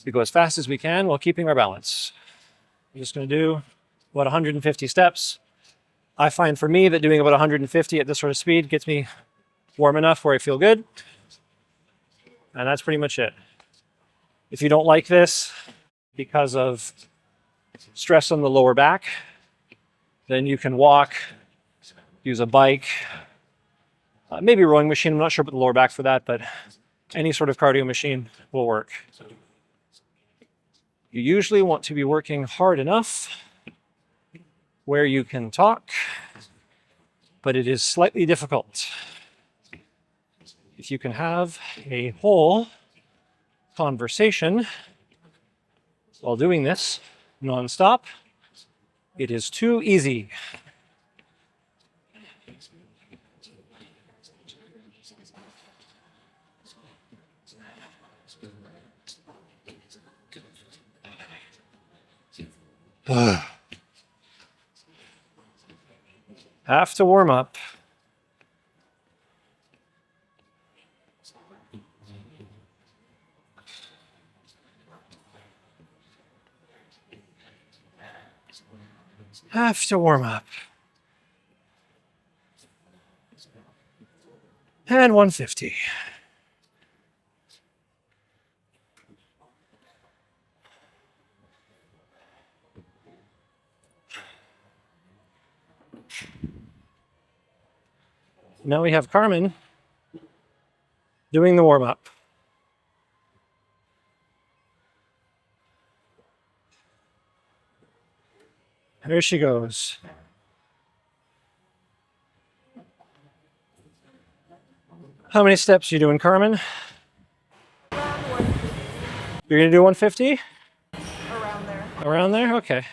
we go as fast as we can while keeping our balance. I'm just going to do about 150 steps. I find for me that doing about 150 at this sort of speed gets me warm enough where I feel good. And that's pretty much it. If you don't like this because of stress on the lower back, then you can walk, use a bike, maybe a rowing machine. I'm not sure about the lower back for that, but any sort of cardio machine will work. You usually want to be working hard enough where you can talk, but it is slightly difficult. If you can have a whole conversation while doing this nonstop, it is too easy. Have to warm up. Have to warm up. And 150. Now we have Carmen doing the warm-up. There she goes. How many steps are you doing, Carmen? You're gonna do 150? Around there. Around there? Okay.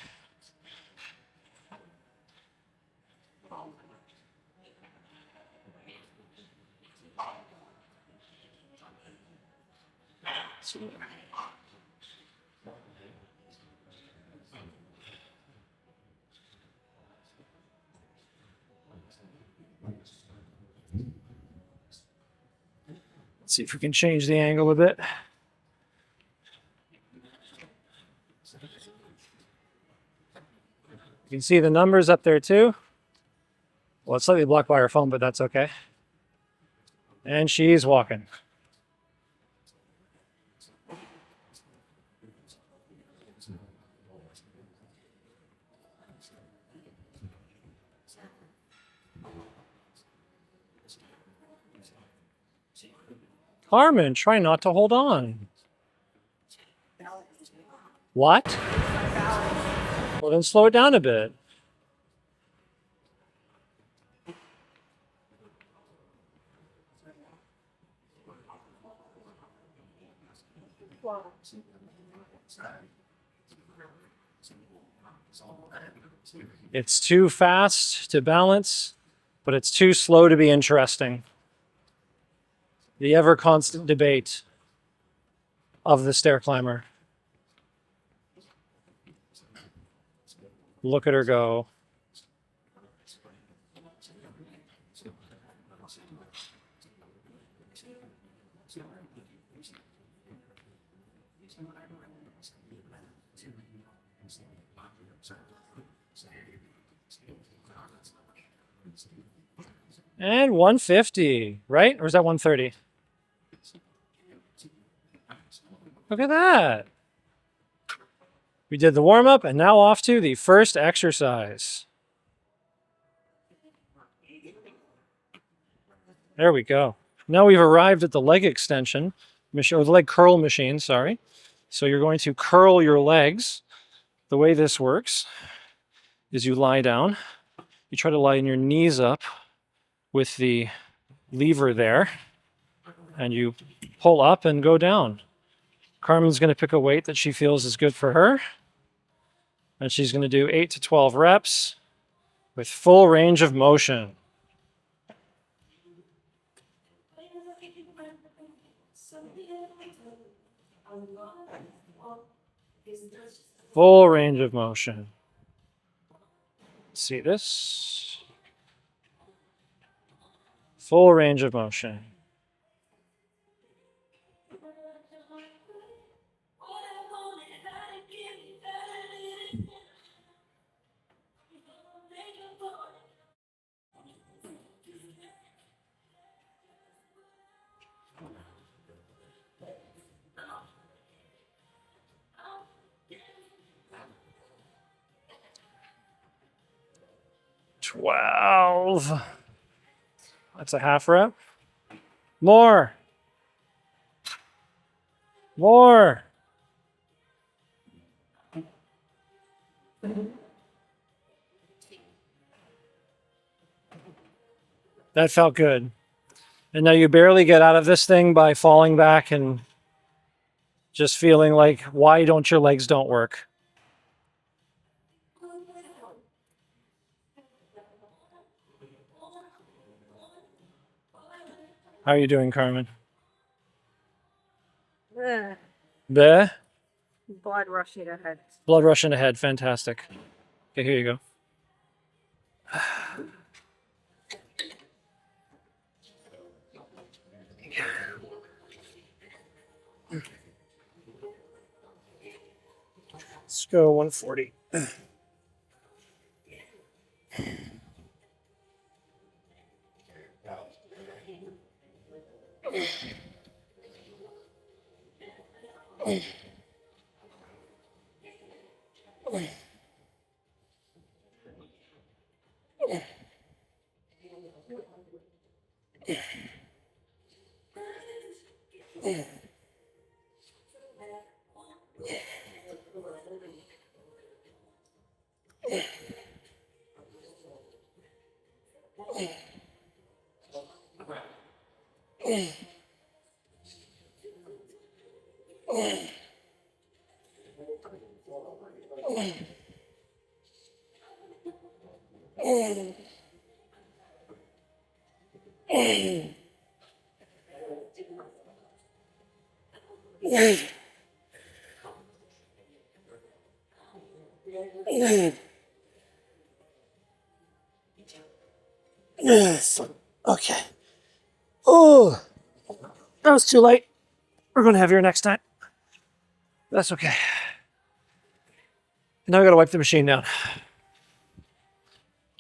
Let's see if we can change the angle a bit. You can see the numbers up there too. Well, it's slightly blocked by her phone, but that's okay. And she's walking. Carmen, try not to hold on. What? Well, then slow it down a bit. It's too fast to balance, but it's too slow to be interesting. The ever constant debate of the stair climber. Look at her go. And 150, right? Or is that 130? Look at that. We did the warm-up and now off to the first exercise. There we go. Now we've arrived at the leg extension machine, or the leg curl machine, sorry. So you're going to curl your legs. The way this works is you lie down. You try to line your knees up with the lever there, and you pull up and go down. Carmen's going to pick a weight that she feels is good for her, and she's going to do 8 to 12 reps with full range of motion. Full range of motion. See this? Full range of motion. 12. That's a half rep. More. More. That felt good. And now you barely get out of this thing by falling back and just feeling like, why don't your legs don't work? How are you doing, Carmen? Bleh? Blood rushing ahead. Blood rush in the head. Fantastic. Okay, here you go. Let's go 140. Yes. Okay. Oh, that was too late. We're going to have heavier next time. That's okay. Now I got to wipe the machine down.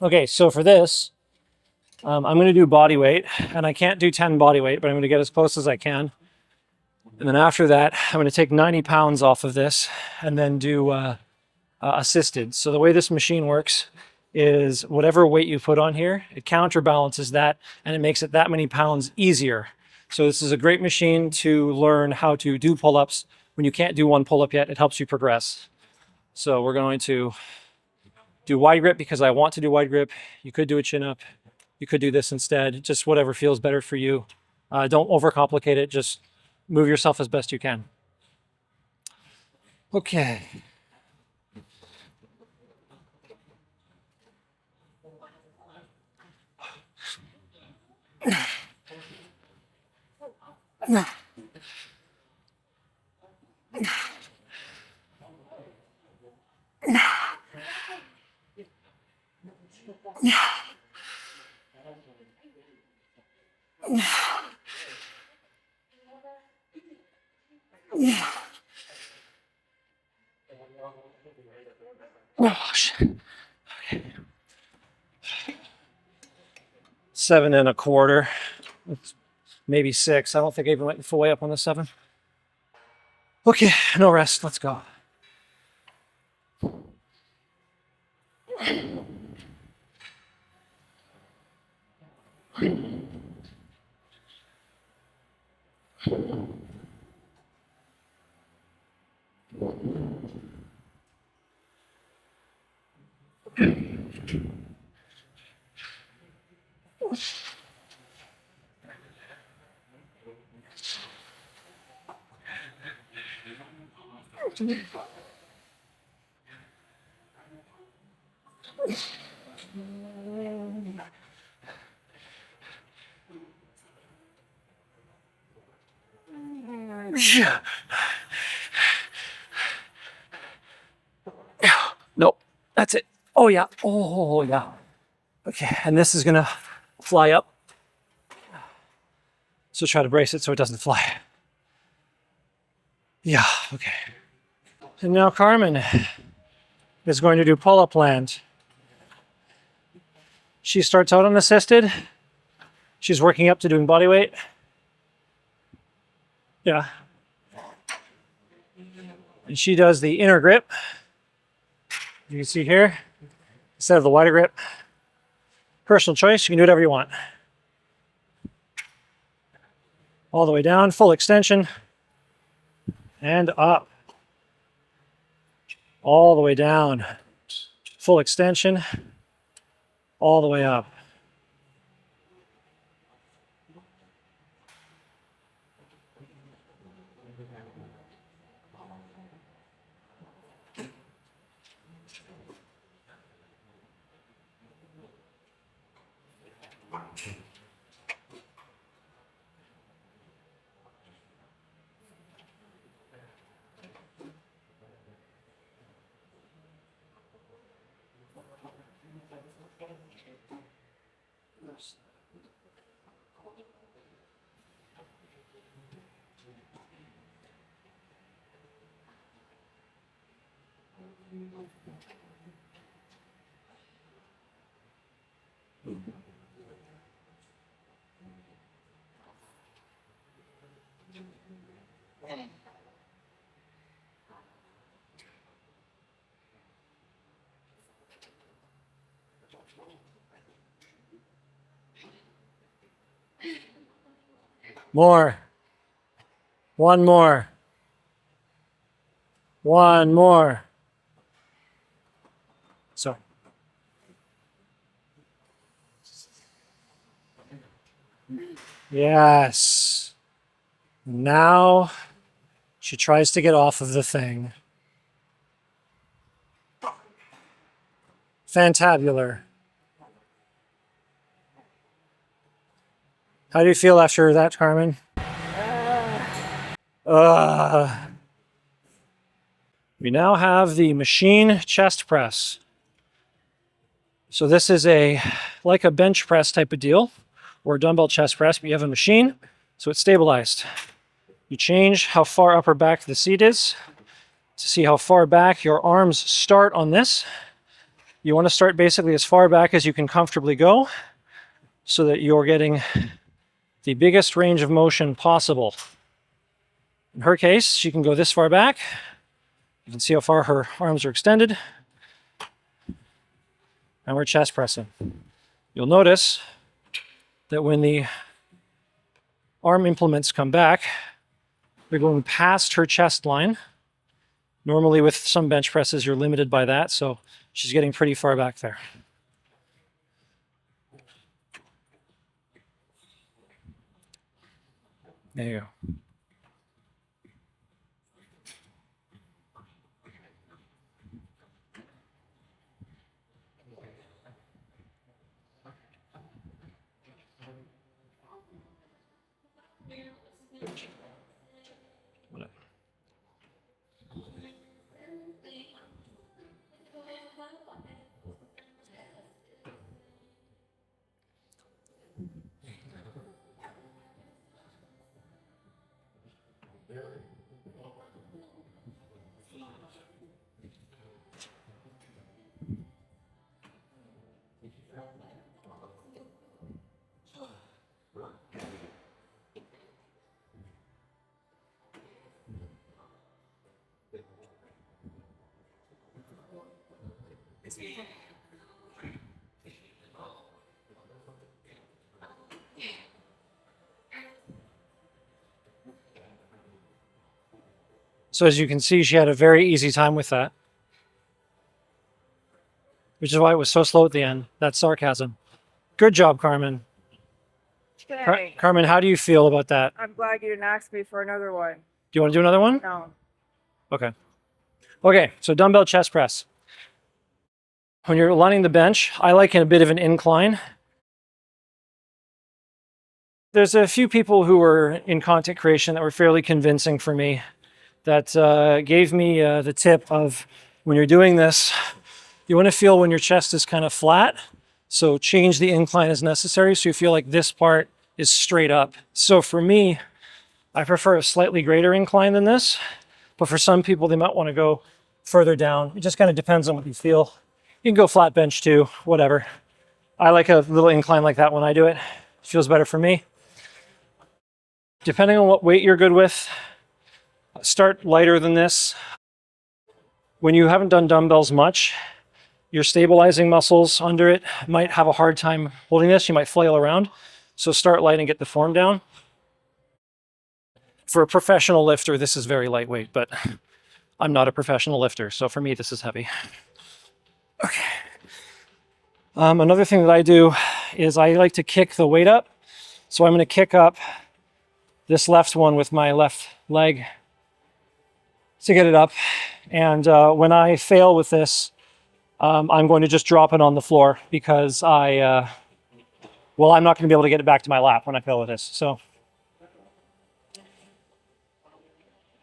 Okay, so for this, I'm going to do body weight, and I can't do 10 body weight, but I'm going to get as close as I can. And then after that, I'm going to take 90 pounds off of this and then do assisted. So the way this machine works is whatever weight you put on here, it counterbalances that and it makes it that many pounds easier. So this is a great machine to learn how to do pull-ups. When you can't do one pull-up yet, it helps you progress. So we're going to do wide grip because I want to do wide grip. You could do a chin-up. You could do this instead. Just whatever feels better for you. Don't overcomplicate it. Just move yourself as best you can. Okay. Oh, shit. Okay. 7.25. Maybe 6. I don't think I even went the full way up on the 7. Okay, no rest. Let's go. Nope, that's it. Oh yeah, oh yeah. Okay, and this is gonna fly up. So try to brace it so it doesn't fly. Yeah, okay. And now Carmen is going to do pull-up land. She starts out unassisted. She's working up to doing body weight. Yeah. And she does the inner grip. You can see here, instead of the wider grip. Personal choice, you can do whatever you want. All the way down, full extension, and up. All the way down, full extension, all the way up. More. One more. One more. Sorry. Yes. Now she tries to get off of the thing. Fantabular. How do you feel after that, Carmen? We now have the machine chest press. So this is like a bench press type of deal, or a dumbbell chest press, but you have a machine, so it's stabilized. You change how far upper back the seat is to see how far back your arms start on this. You want to start basically as far back as you can comfortably go so that you're getting the biggest range of motion possible. In her case, she can go this far back. You can see how far her arms are extended. And we're chest pressing. You'll notice that when the arm implements come back, they're going past her chest line. Normally with some bench presses, you're limited by that, so she's getting pretty far back there. There you go. So as you can see, she had a very easy time with that, which is why it was so slow at the end. That's sarcasm. Good job, Carmen. Okay. Carmen, how do you feel about that? I'm glad you didn't ask me for another one. Do you want to do another one? No. Okay. Okay, so dumbbell chest press. When you're lining the bench, I like in a bit of an incline. There's a few people who were in content creation that were fairly convincing for me that gave me the tip of when you're doing this, you want to feel when your chest is kind of flat. So change the incline as necessary so you feel like this part is straight up. So for me, I prefer a slightly greater incline than this, but for some people, they might want to go further down. It just kind of depends on what you feel. You can go flat bench too, whatever. I like a little incline like that when I do it. It feels better for me. Depending on what weight you're good with, start lighter than this. When you haven't done dumbbells much, your stabilizing muscles under it might have a hard time holding this. You might flail around. So start light and get the form down. For a professional lifter, this is very lightweight, but I'm not a professional lifter, so for me, this is heavy. Okay. Another thing that I do is I like to kick the weight up. So I'm going to kick up this left one with my left leg to get it up. And when I fail with this, I'm going to just drop it on the floor because I'm not going to be able to get it back to my lap when I fail with this. So,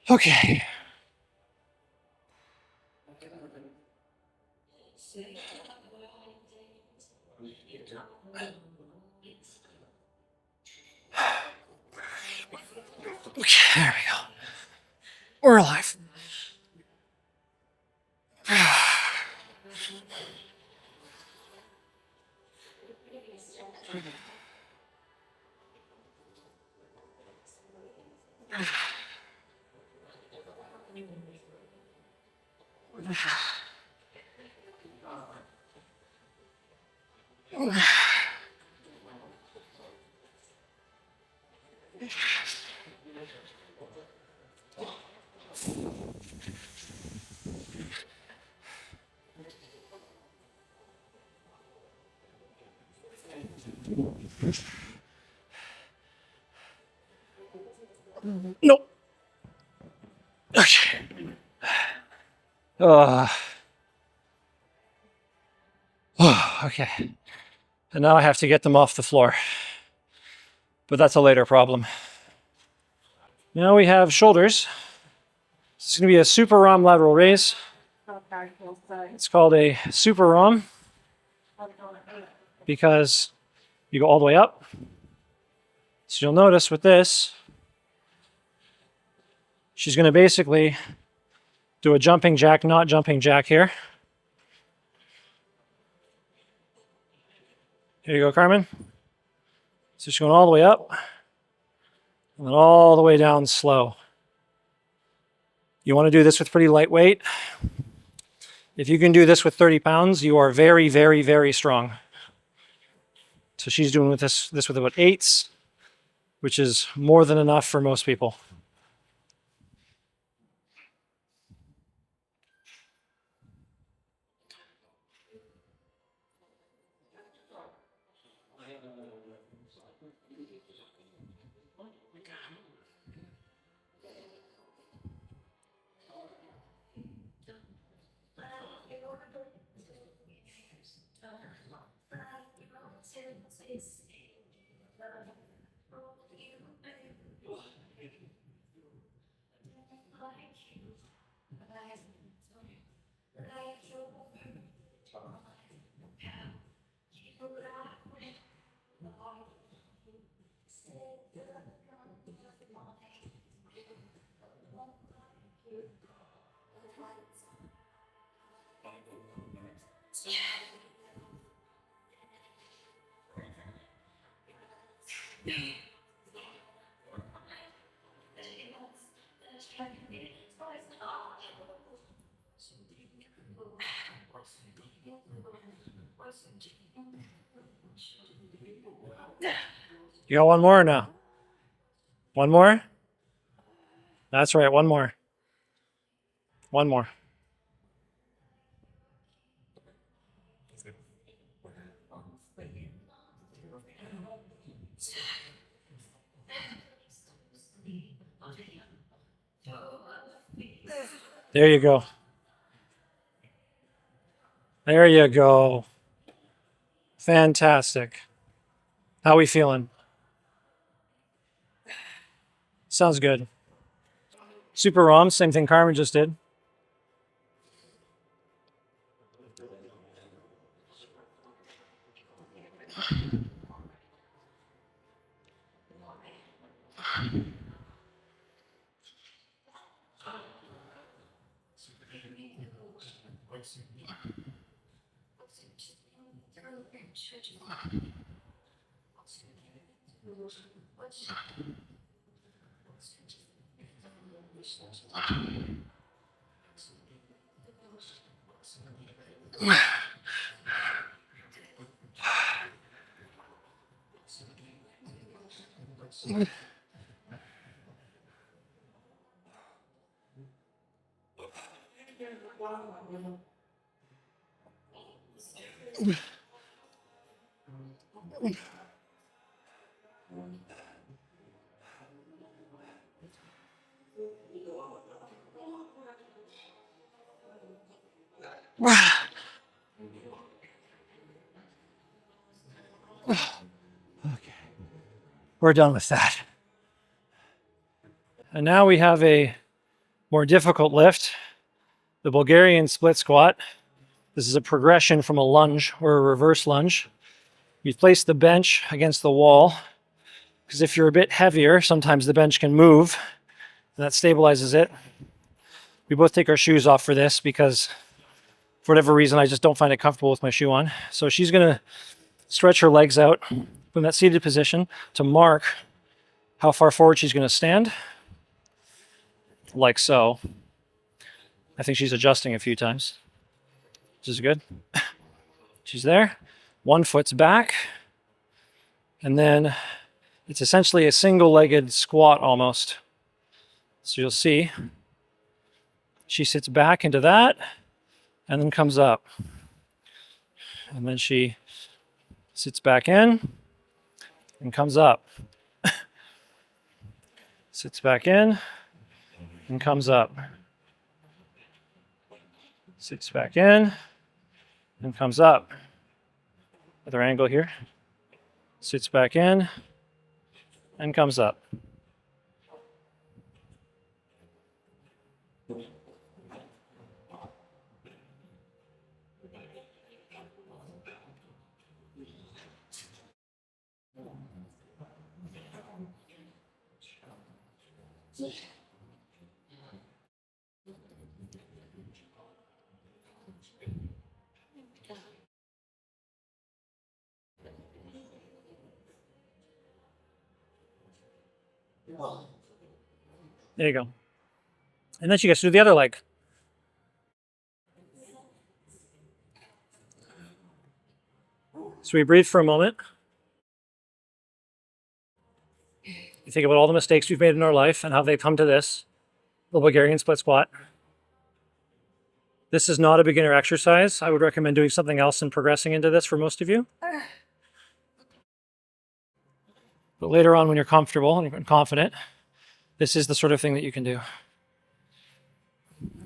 okay. Okay, there we go. We're alive. Nope. Okay. Okay. And now I have to get them off the floor. But that's a later problem. Now we have shoulders. This is going to be a super ROM lateral raise. It's called a super ROM because you go all the way up. So you'll notice with this, she's going to basically do a jumping jack, not jumping jack here. Here you go, Carmen. So she's going all the way up and then all the way down slow. You want to do this with pretty light weight. If you can do this with 30 pounds, you are very, very, very strong. So she's doing with this with about 8s, which is more than enough for most people. You got one more now? One more? That's right, one more. One more. There you go. There you go. Fantastic. How are we feeling? Sounds good. Super ROM, same thing Carmen just did. We're done with that. And now we have a more difficult lift, the Bulgarian split squat. This is a progression from a lunge or a reverse lunge. You place the bench against the wall, because if you're a bit heavier, sometimes the bench can move, and that stabilizes it. We both take our shoes off for this because for whatever reason, I just don't find it comfortable with my shoe on. So she's gonna stretch her legs out from that seated position to mark how far forward she's gonna stand, like so. I think she's adjusting a few times, which is good. She's there. One foot's back, and then it's essentially a single-legged squat almost. So you'll see she sits back into that and then comes up. And then she sits back in and comes up. Sits back in and comes up. Sits back in and comes up. Other angle here. Sits back in and comes up. There you go. And then she gets to do the other leg. So we breathe for a moment. You think about all the mistakes we've made in our life and how they've come to this, the Bulgarian split squat. This is not a beginner exercise. I would recommend doing something else and progressing into this for most of you. But later on, when you're comfortable and confident, this is the sort of thing that you can do.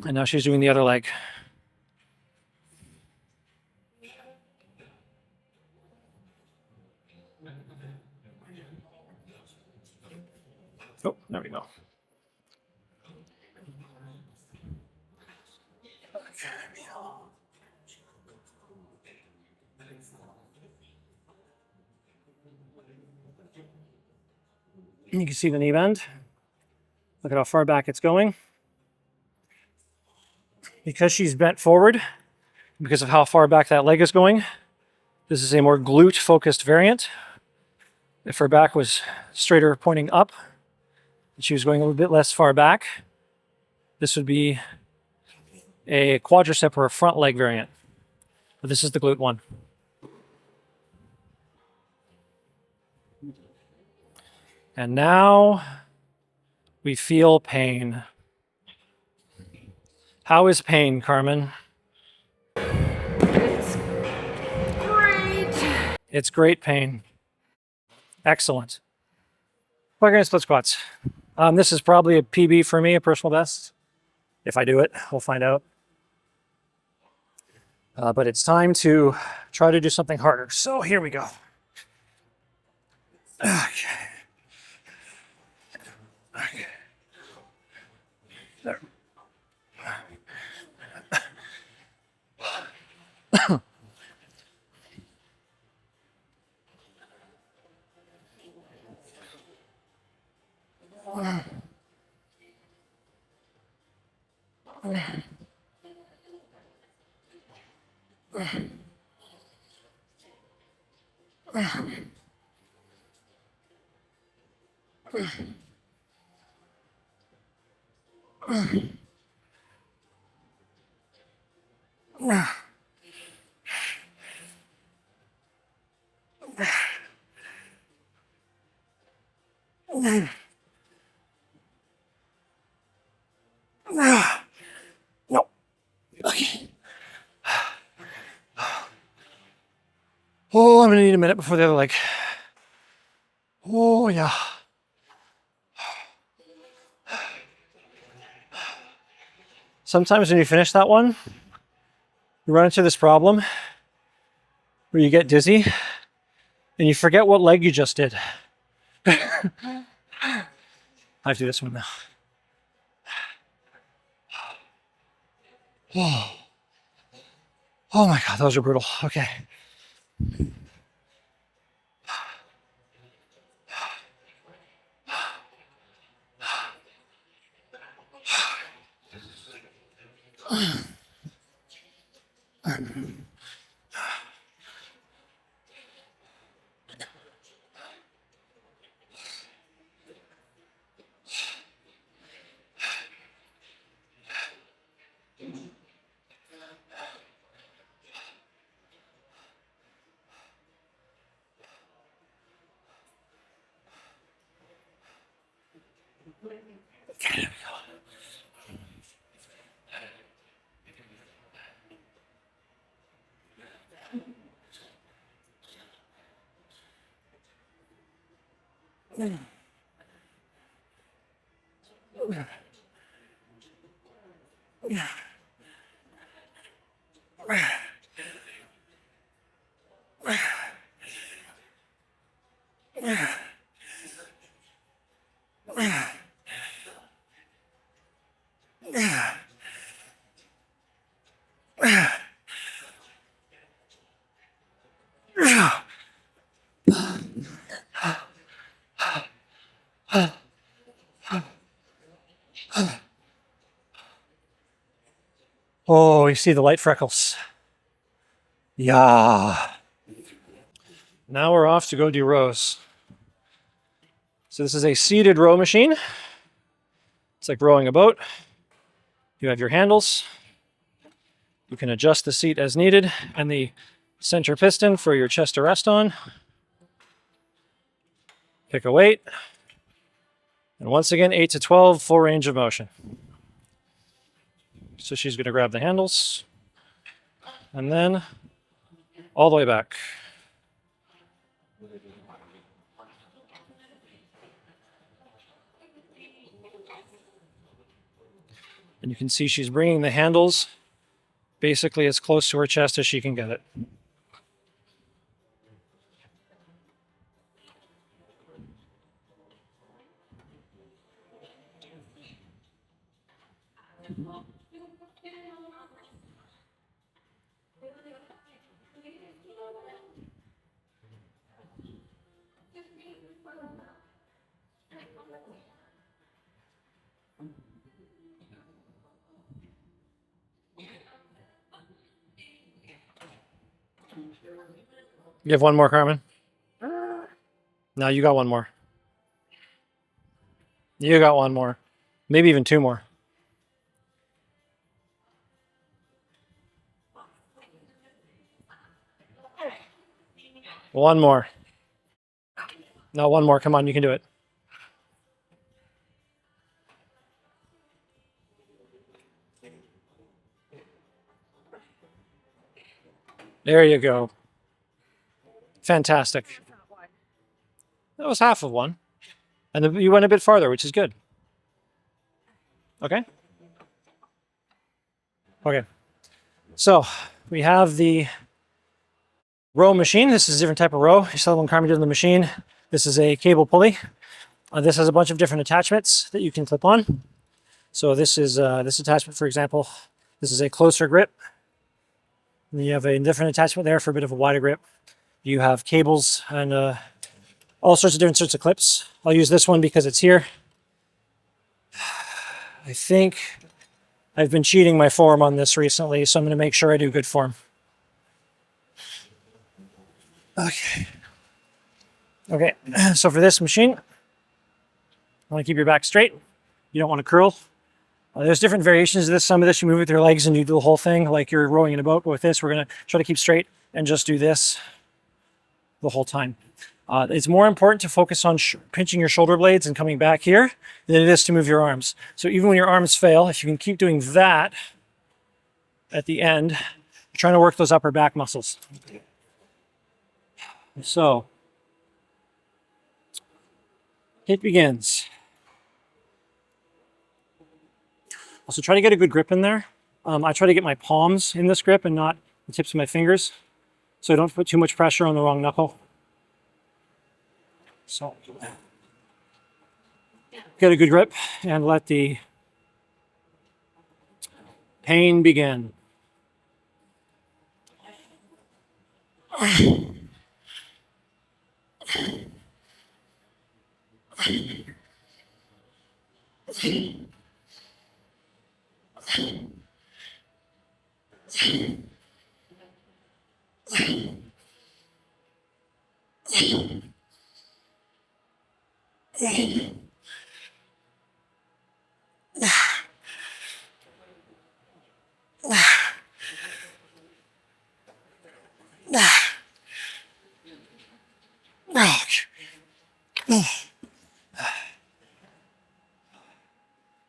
And now she's doing the other leg. Oh, there we go. You can see the knee bend. Look at how far back it's going. Because she's bent forward, because of how far back that leg is going, this is a more glute-focused variant. If her back was straighter pointing up, and she was going a little bit less far back, this would be a quadricep or a front leg variant. But this is the glute one. And now we feel pain. How is pain, Carmen? It's great. It's great pain. Excellent. Bulgarian split squats. This is probably a PB for me, a personal best. If I do it, we'll find out. But it's time to try to do something harder. So here we go. Okay. Okay. There. No. I'm gonna need a minute before the other leg. Oh yeah. Sometimes when you finish that one, you run into this problem where you get dizzy and you forget what leg you just did. I have to do this one now. Oh my God, those are brutal. Okay. Oh, you see the light freckles. Yeah. Now we're off to go do rows. So this is a seated row machine. It's like rowing a boat. You have your handles. You can adjust the seat as needed and the center piston for your chest to rest on. Pick a weight. And once again, 8 to 12, full range of motion. So she's going to grab the handles and then all the way back. And you can see she's bringing the handles basically as close to her chest as she can get it. You have one more, Carmen? No, you got one more. You got one more. Maybe even two more. One more. No, one more. Come on, you can do it. There you go. Fantastic. That was half of one. And then you went a bit farther, which is good. Okay? Okay. So we have the row machine. This is a different type of row. You saw when Carmen did on the machine. This is a cable pulley. This has a bunch of different attachments that you can clip on. So this is this attachment, for example. This is a closer grip. And you have a different attachment there for a bit of a wider grip. You have cables and all sorts of different sorts of clips. I'll use this one because it's here. I think I've been cheating my form on this recently, so I'm going to make sure I do good form. Okay. Okay, so for this machine, I want to keep your back straight. You don't want to curl. There's different variations of this. Some of this you move with your legs and you do the whole thing like you're rowing in a boat. But with this, we're going to try to keep straight and just do this the whole time. It's more important to focus on pinching your shoulder blades and coming back here than it is to move your arms. So even when your arms fail, if you can keep doing that at the end, you're trying to work those upper back muscles. So, it begins. Also, try to get a good grip in there. I try to get my palms in this grip and not the tips of my fingers, so I don't put too much pressure on the wrong knuckle. So, get a good grip and let the pain begin.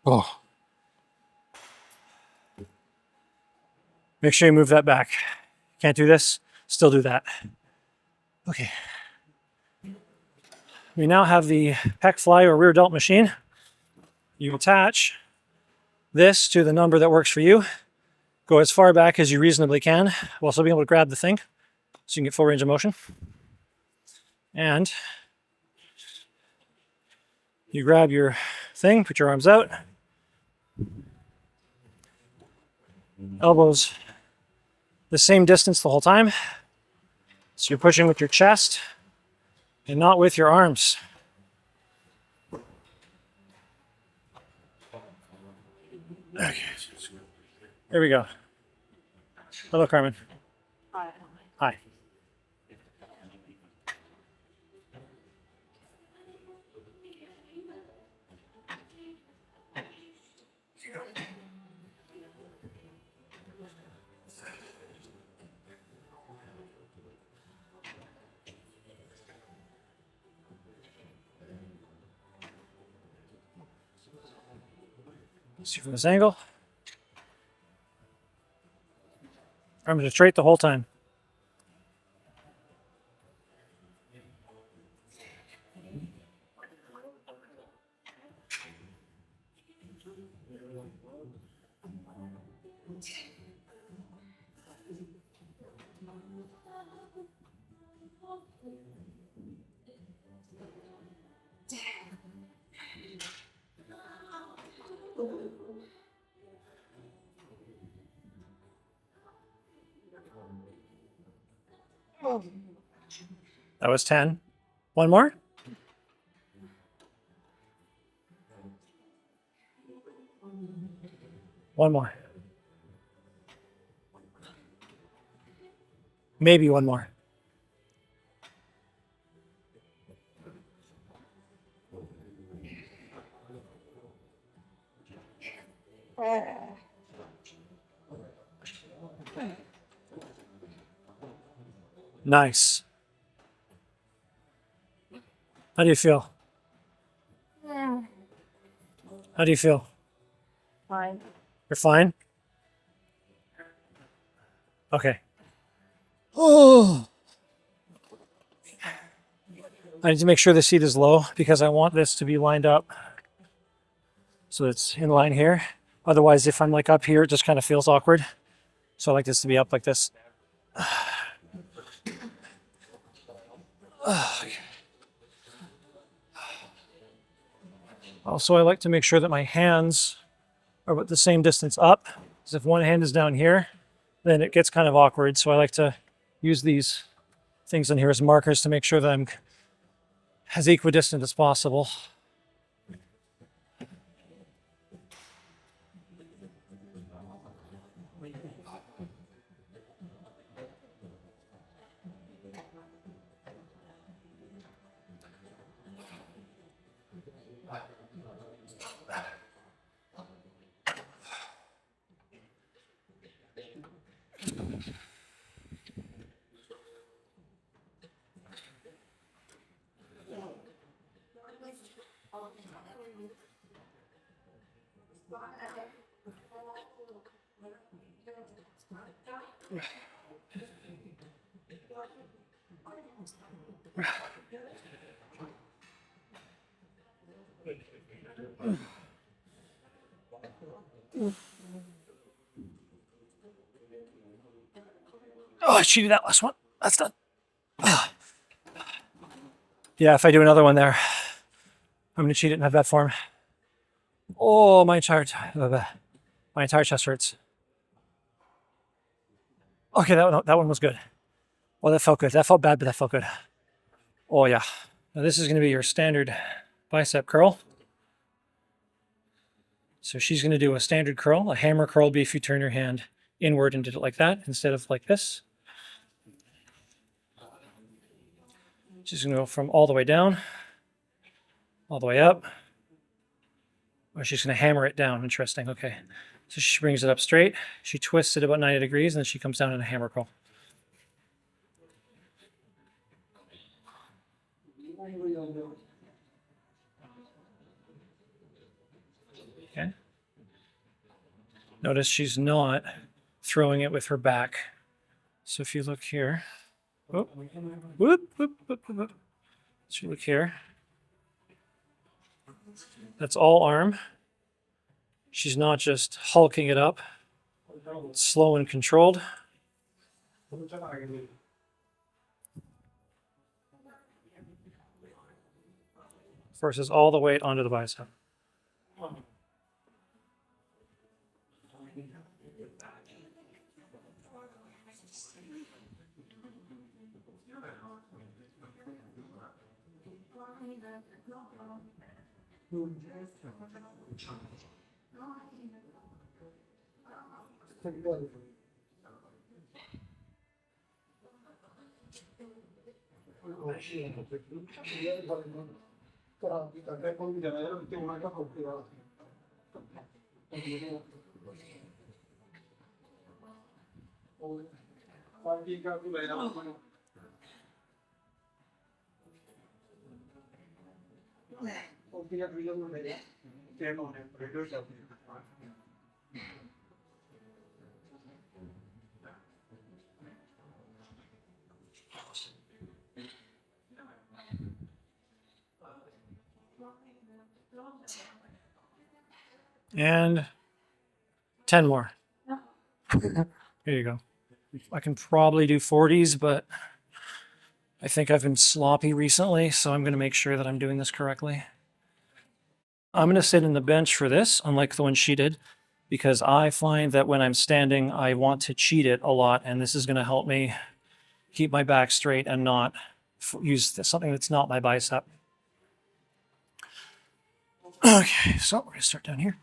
Oh. Make sure you move that back. Can't do this, still do that. Okay. We now have the Pec Fly or rear delt machine. You attach this to the number that works for you. Go as far back as you reasonably can while still being able to grab the thing so you can get full range of motion. And you grab your thing, put your arms out, elbows the same distance the whole time. So you're pushing with your chest and not with your arms. Okay. Here we go. Hello, Carmen. Hi. Hi. See from this angle. Arms are straight the whole time. That was 10. One more. One more. Maybe one more. Nice. How do you feel? How do you feel? Fine. You're fine? Okay. Oh. I need to make sure the seat is low because I want this to be lined up so it's in line here. Otherwise, if I'm like up here, it just kind of feels awkward. So I like this to be up like this. Also, I like to make sure that my hands are about the same distance up. Because if one hand is down here, then it gets kind of awkward. So I like to use these things in here as markers to make sure that I'm as equidistant as possible. Oh, I cheated that last one. That's done. Yeah, if I do another one there, I'm going to cheat it and have that form. Oh, my entire chest hurts. Okay, that one was good. Oh, that felt good. That felt bad, but that felt good. Oh, yeah. Now this is going to be your standard bicep curl. So she's going to do a standard curl. A hammer curl would be if you turn your hand inward and did it like that instead of like this. She's going to go from all the way down, all the way up. Or she's going to hammer it down. Interesting. Okay. So she brings it up straight. She twists it about 90 degrees, and then she comes down in a hammer curl. Okay. Notice she's not throwing it with her back. So if you look here, whoop, whoop, whoop, whoop, whoop. So you look here, that's all arm. She's not just hulking it up. It's slow and controlled. Forces all the weight onto the bicep. And 10 more. Here you go. I can probably do 40s, but I think I've been sloppy recently, so I'm going to make sure that I'm doing this correctly. I'm going to sit in the bench for this, unlike the one she did, because I find that when I'm standing, I want to cheat it a lot, and this is going to help me keep my back straight and not use something that's not my bicep. Okay, so we're going to start down here.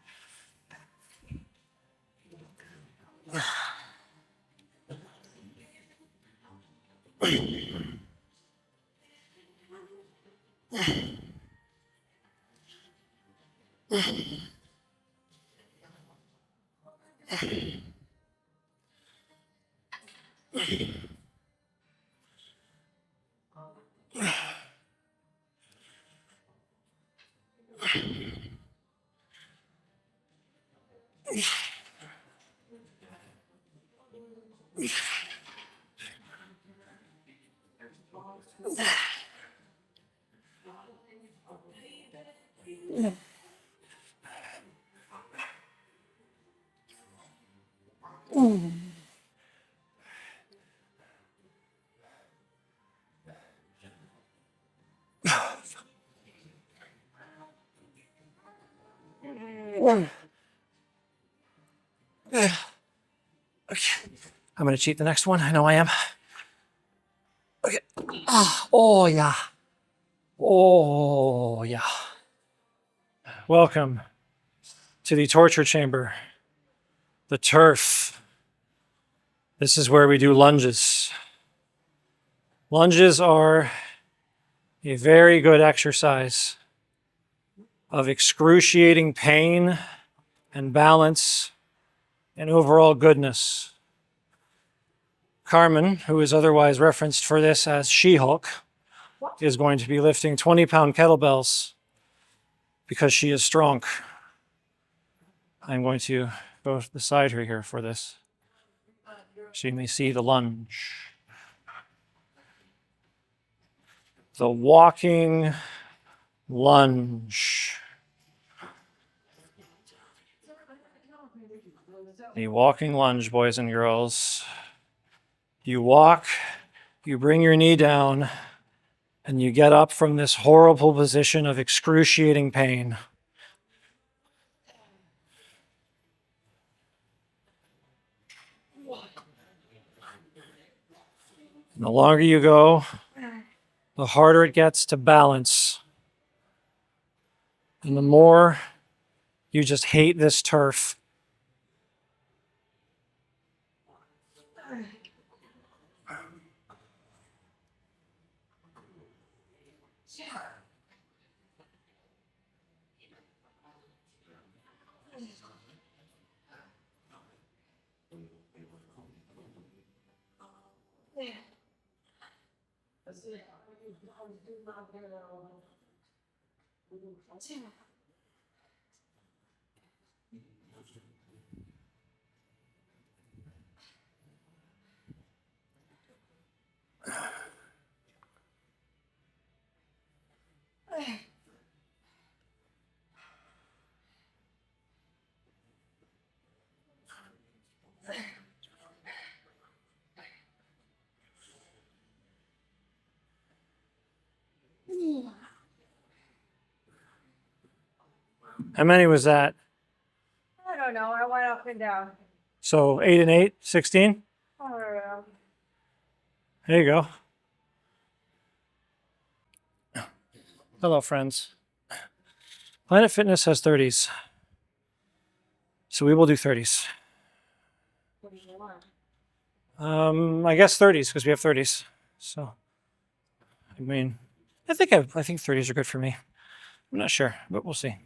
Okay, I'm going to cheat the next one. I know I am. Okay. Oh, yeah. Oh, yeah. Welcome to the torture chamber, the turf. This is where we do lunges. Lunges are a very good exercise of excruciating pain and balance and overall goodness. Carmen, who is otherwise referenced for this as She-Hulk, is going to be lifting 20-pound kettlebells because she is strong. I'm going to go beside her here for this, so you may see the lunge. the walking lunge. The walking lunge, boys and girls. You walk, you bring your knee down, and you get up from this horrible position of excruciating pain. And the longer you go, the harder it gets to balance. And the more you just hate this turf. How many was that? I don't know. I went up and down. So 8 and 8, 16? I don't know. There you go. Hello, friends. Planet Fitness has 30s. So we will do 30s. What do you want? I guess 30s because we have 30s. So, I mean, I think 30s are good for me. I'm not sure, but we'll see.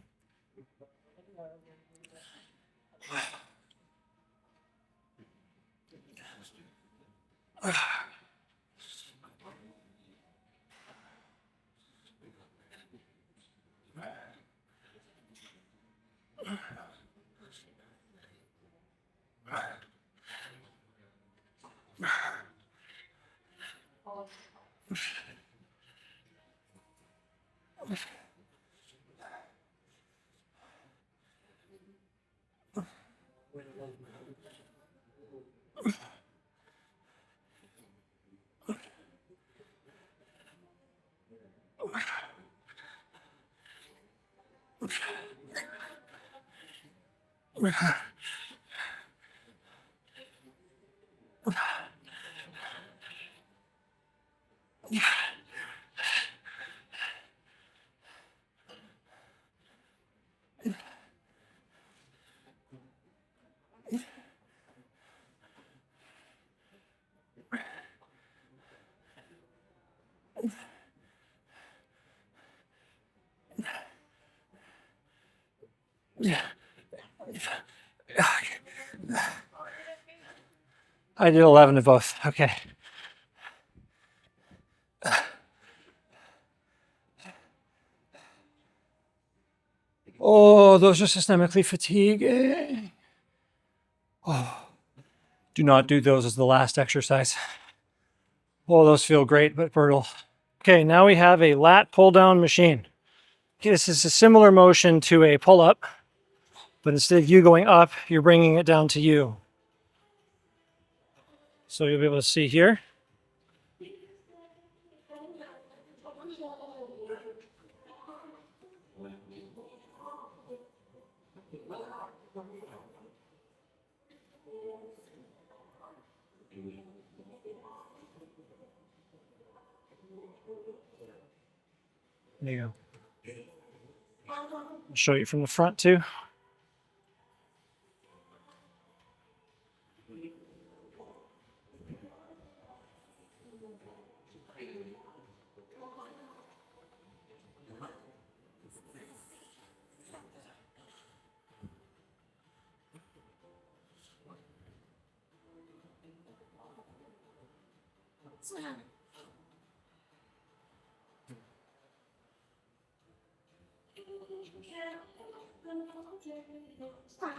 I did 11 of both. Okay. Oh, those are systemically fatiguing. Oh, do not do those as the last exercise. Oh, those feel great, but brutal. Okay, now we have a lat pull down machine. Okay, this is a similar motion to a pull up, but instead of you going up, you're bringing it down to you. So you'll be able to see here. There you go. I'll show you from the front too.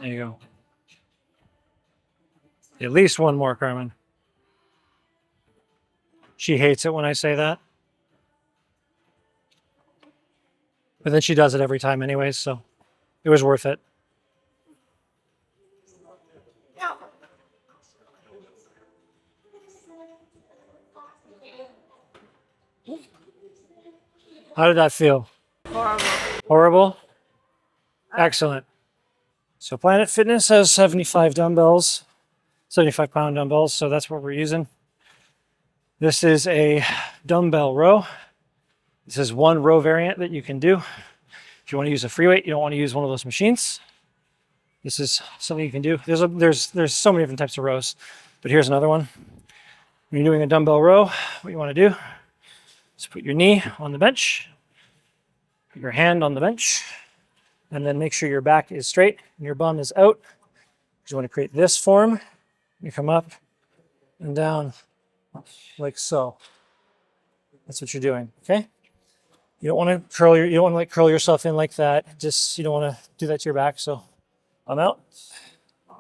There you go. At least one more, Carmen. She hates it when I say that. But then she does it every time anyways, so it was worth it. How did that feel? Horrible. Horrible? Excellent. So Planet Fitness has 75 dumbbells, 75-pound dumbbells, so that's what we're using. This is a dumbbell row. This is one row variant that you can do. If you want to use a free weight, you don't want to use one of those machines. This is something you can do. There's so many different types of rows, but here's another one. When you're doing a dumbbell row, what you want to do is put your knee on the bench, put your hand on the bench, and then make sure your back is straight and your bum is out. You want to create this form. You come up and down like so. That's what you're doing, okay? You don't want to curl yourself in like that. You don't want to do that to your back. So I'm out. I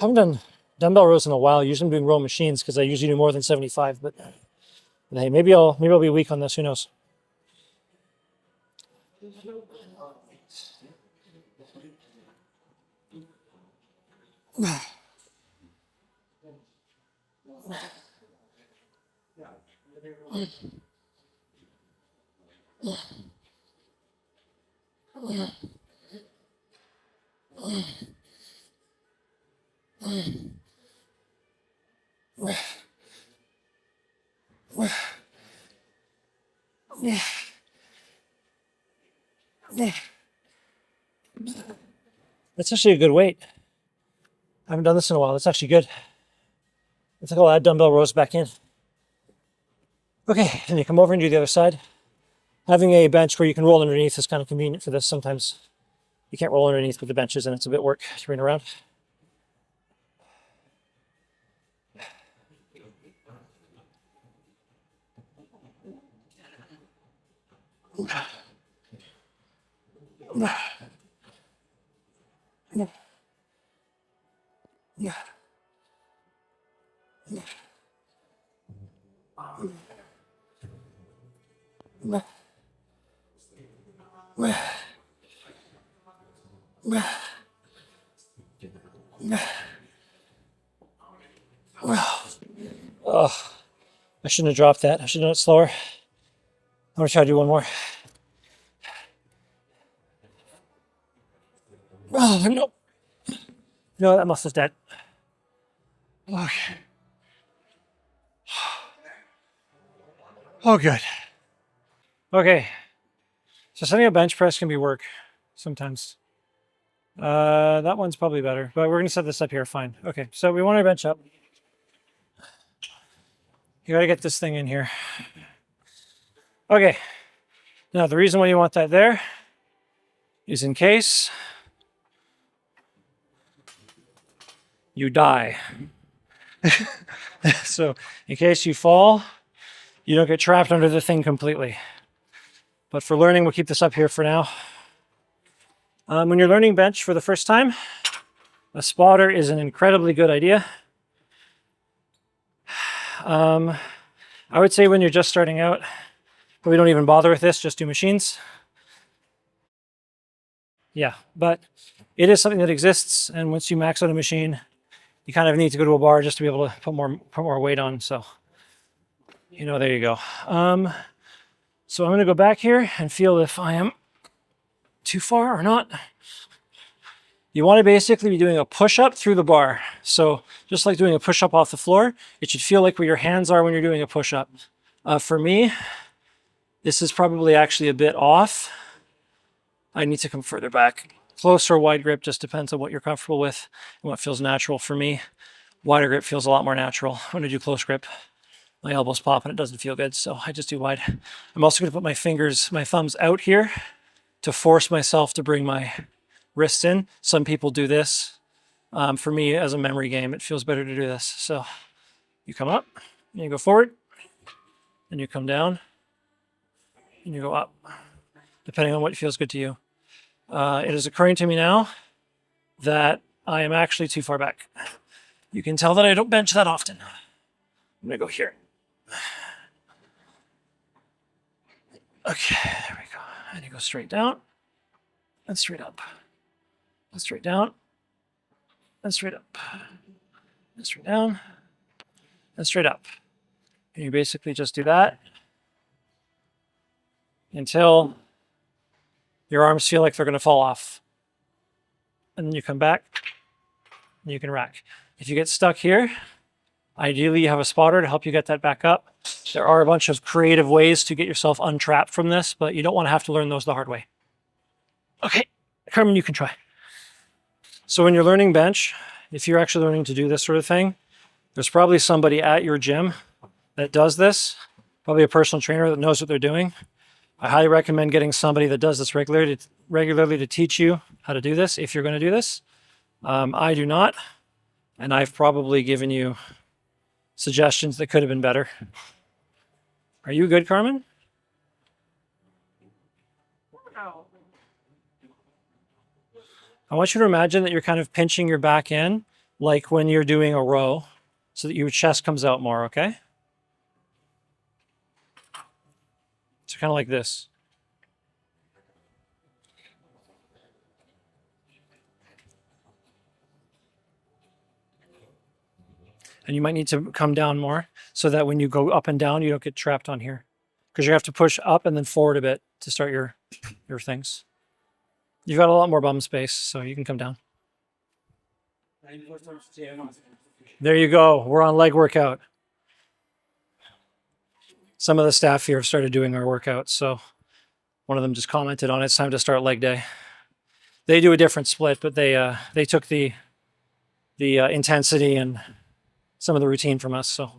haven't done dumbbell rows in a while. Usually I'm doing row machines because I usually do more than 75. But hey, maybe I'll be weak on this. Who knows? That's actually a good weight. I haven't done this in a while. That's actually good. I think I'll add dumbbell rows back in. Okay, and you come over and do the other side. Having a bench where you can roll underneath is kind of convenient for this. Sometimes you can't roll underneath with the benches and it's a bit work to bring around. Oh, I shouldn't have dropped that. I should have done it slower. I'm gonna try to do one more. Oh, no. No, that muscle's dead. Okay. Oh, good. Okay. So setting a bench press can be work sometimes. That one's probably better, but we're gonna set this up here, fine. Okay, so we want our bench up. You gotta get this thing in here. Okay. Now the reason why you want that there is in case you die. So in case you fall, you don't get trapped under the thing completely. But for learning, we'll keep this up here for now. When you're learning bench for the first time, a spotter is an incredibly good idea. I would say when you're just starting out, probably don't even bother with this, just do machines. Yeah, but it is something that exists, and once you max out a machine, you kind of need to go to a bar just to be able to put more weight on. So, there you go. So I'm going to go back here and feel if I am too far or not. You want to basically be doing a push-up through the bar. So just like doing a push-up off the floor, it should feel like where your hands are when you're doing a push-up. For me, this is probably actually a bit off. I need to come further back. Close or wide grip just depends on what you're comfortable with and what feels natural for me. Wider grip feels a lot more natural. When I do close grip, my elbows pop and it doesn't feel good, so I just do wide. I'm also going to put my thumbs out here to force myself to bring my wrists in. Some people do this. For me, as a memory game, it feels better to do this. So you come up and you go forward, and you come down and you go up, depending on what feels good to you. It is occurring to me now that I am actually too far back. You can tell that I don't bench that often. I'm gonna go here. Okay, there we go. And you go straight down and straight up. And straight down and straight up. And straight down and straight up. And you basically just do that until your arms feel like they're going to fall off. And then you come back and you can rack. If you get stuck here, ideally you have a spotter to help you get that back up. There are a bunch of creative ways to get yourself untrapped from this, but you don't want to have to learn those the hard way. Okay, Carmen, you can try. So when you're learning bench, if you're actually learning to do this sort of thing, there's probably somebody at your gym that does this, probably a personal trainer that knows what they're doing. I highly recommend getting somebody that does this regularly to teach you how to do this if you're going to do this. I do not, and I've probably given you suggestions that could have been better. Are you good, Carmen? No. I want you to imagine that you're kind of pinching your back in like when you're doing a row so that your chest comes out more, okay? So kind of like this. And you might need to come down more so that when you go up and down, you don't get trapped on here. Because you have to push up and then forward a bit to start your things. You've got a lot more bum space, so you can come down. There you go. We're on leg workout. Some of the staff here have started doing our workouts, so one of them just commented on it. It's time to start leg day. They do a different split, but they took the intensity and some of the routine from us. So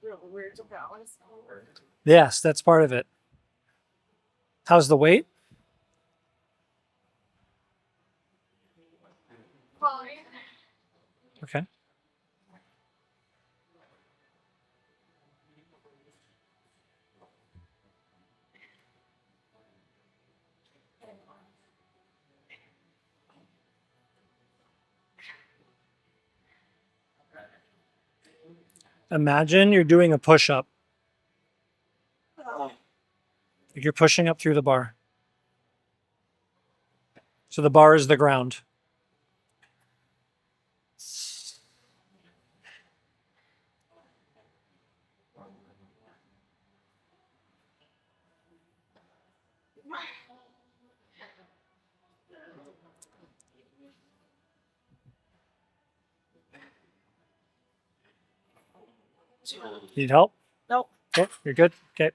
Real weird to balance. yes, that's part of it. How's the weight? Fine. Okay. Imagine you're doing a push-up. You're pushing up through the bar. So the bar is the ground. Need help? Nope. Okay, you're good? Okay.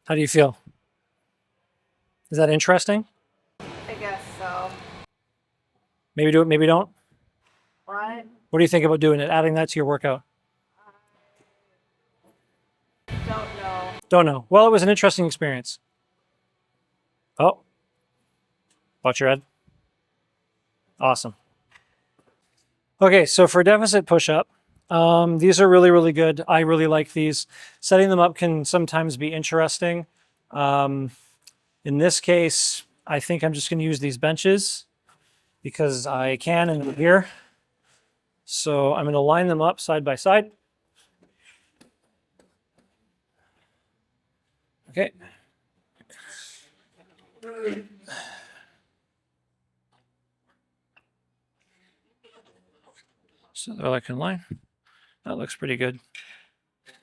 How do you feel? Is that interesting? I guess so. Maybe do it, maybe don't. What? What do you think about doing it? Adding that to your workout? Don't know. Don't know. Well, it was an interesting experience. Oh. Watch your head. Awesome. Okay, so for deficit push-up, these are really, really good. I really like these. Setting them up can sometimes be interesting. In this case, I think I'm just going to use these benches because I can and they're here. So I'm going to line them up side by side. Okay. So they're like in line. That looks pretty good.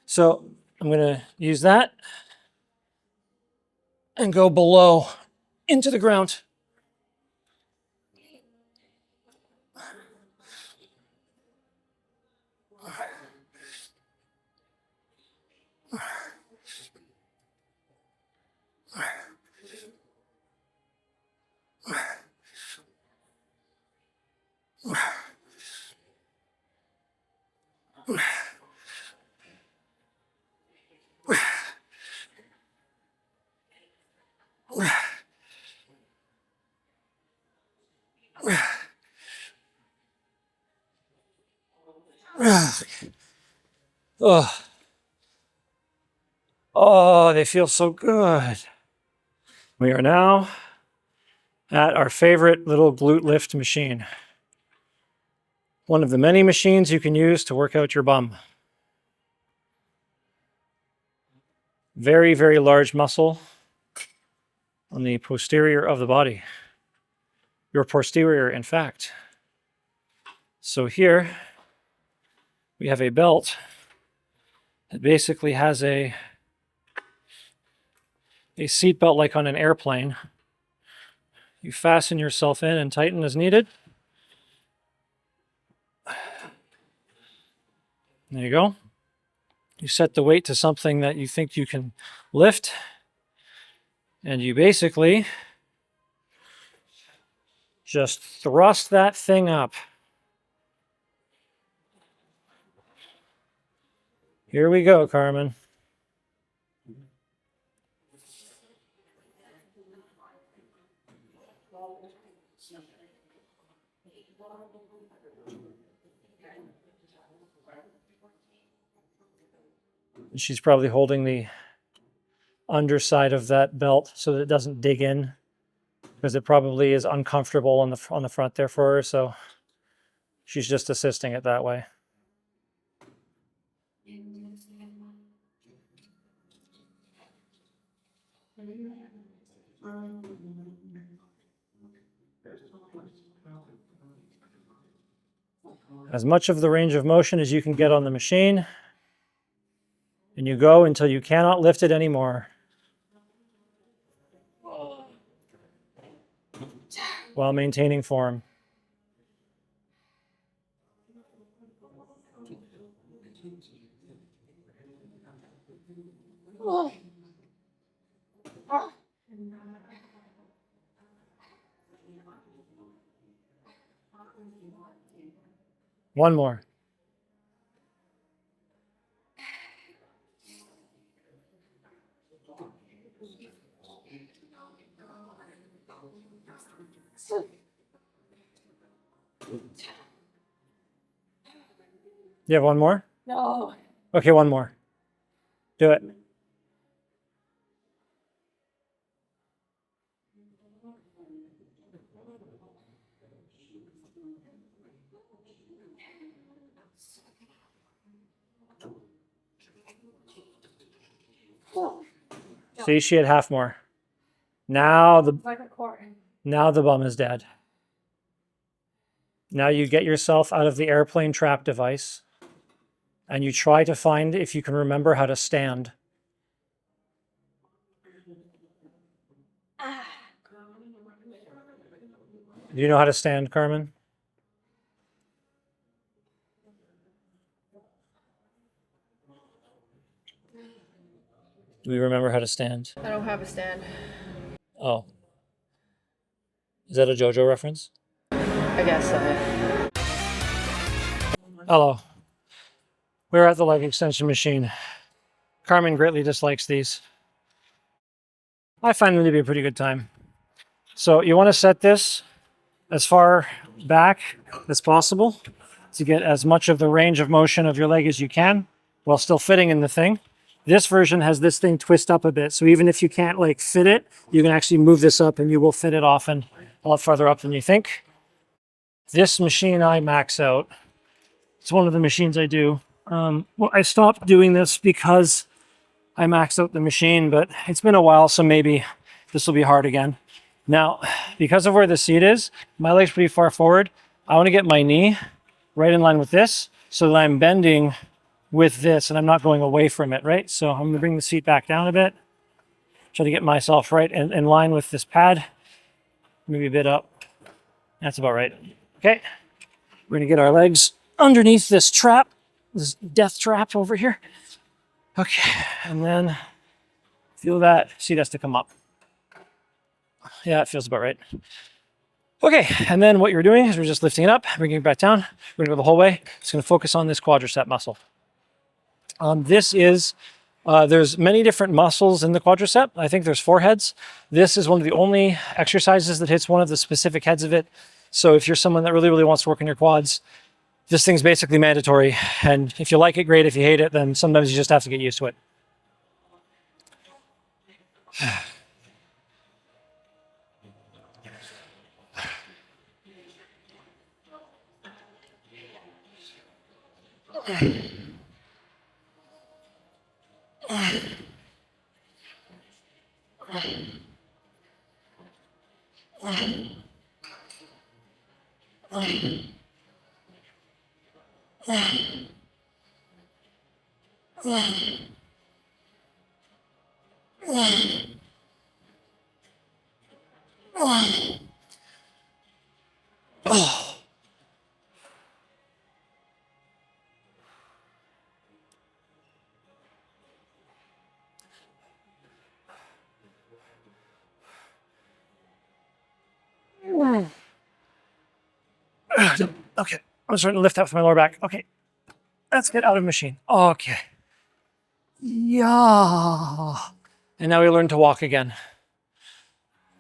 So I'm going to use that and go below into the ground. Oh, oh, they feel so good. We are now at our favorite little glute lift machine. One of the many machines you can use to work out your bum. Very, very large muscle on the posterior of the body. Your posterior, in fact. So here we have a belt that basically has a seat belt like on an airplane. You fasten yourself in and tighten as needed. There you go. You set the weight to something that you think you can lift, and you basically just thrust that thing up. Here we go, Carmen. She's probably holding the underside of that belt so that it doesn't dig in, because it probably is uncomfortable on the front there for her. So she's just assisting it that way. As much of the range of motion as you can get on the machine, and you go until you cannot lift it anymore, while maintaining form. One more. You have one more? No. Okay, one more. Do it. See, she had half more. Now the bum is dead. Now you get yourself out of the airplane trap device and you try to find if you can remember how to stand. Do you know how to stand, Carmen? Do we remember how to stand? I don't have a stand. Oh. Is that a JoJo reference? I guess so. Hello. We're at the leg extension machine. Carmen greatly dislikes these. I find them to be a pretty good time. So you want to set this as far back as possible to get as much of the range of motion of your leg as you can while still fitting in the thing. This version has this thing twist up a bit. So even if you can't like fit it, you can actually move this up and you will fit it often a lot farther up than you think. This machine I max out. It's one of the machines I do. Well, I stopped doing this because I maxed out the machine, but it's been a while, so maybe this will be hard again. Now, because of where the seat is, my leg's pretty far forward. I want to get my knee right in line with this so that I'm bending with this and I'm not going away from it, right? So I'm going to bring the seat back down a bit. Try to get myself right in line with this pad. Maybe a bit up. That's about right. Okay. We're going to get our legs underneath this trap, this death trap over here. Okay. And then feel that seat has to come up. Yeah, it feels about right. Okay, and then what you're doing is we're just lifting it up, bringing it back down. We're gonna go the whole way. It's gonna focus on this quadricep muscle. There's many different muscles in the quadricep. I think there's 4 heads. This is one of the only exercises that hits one of the specific heads of it. So if you're someone that really, really wants to work on your quads, This thing's basically mandatory. And if you like it, great. If you hate it, then sometimes you just have to get used to it. Okay, I'm starting to lift up with my lower back. Okay, let's get out of machine. Okay. Yeah. And now we learn to walk again.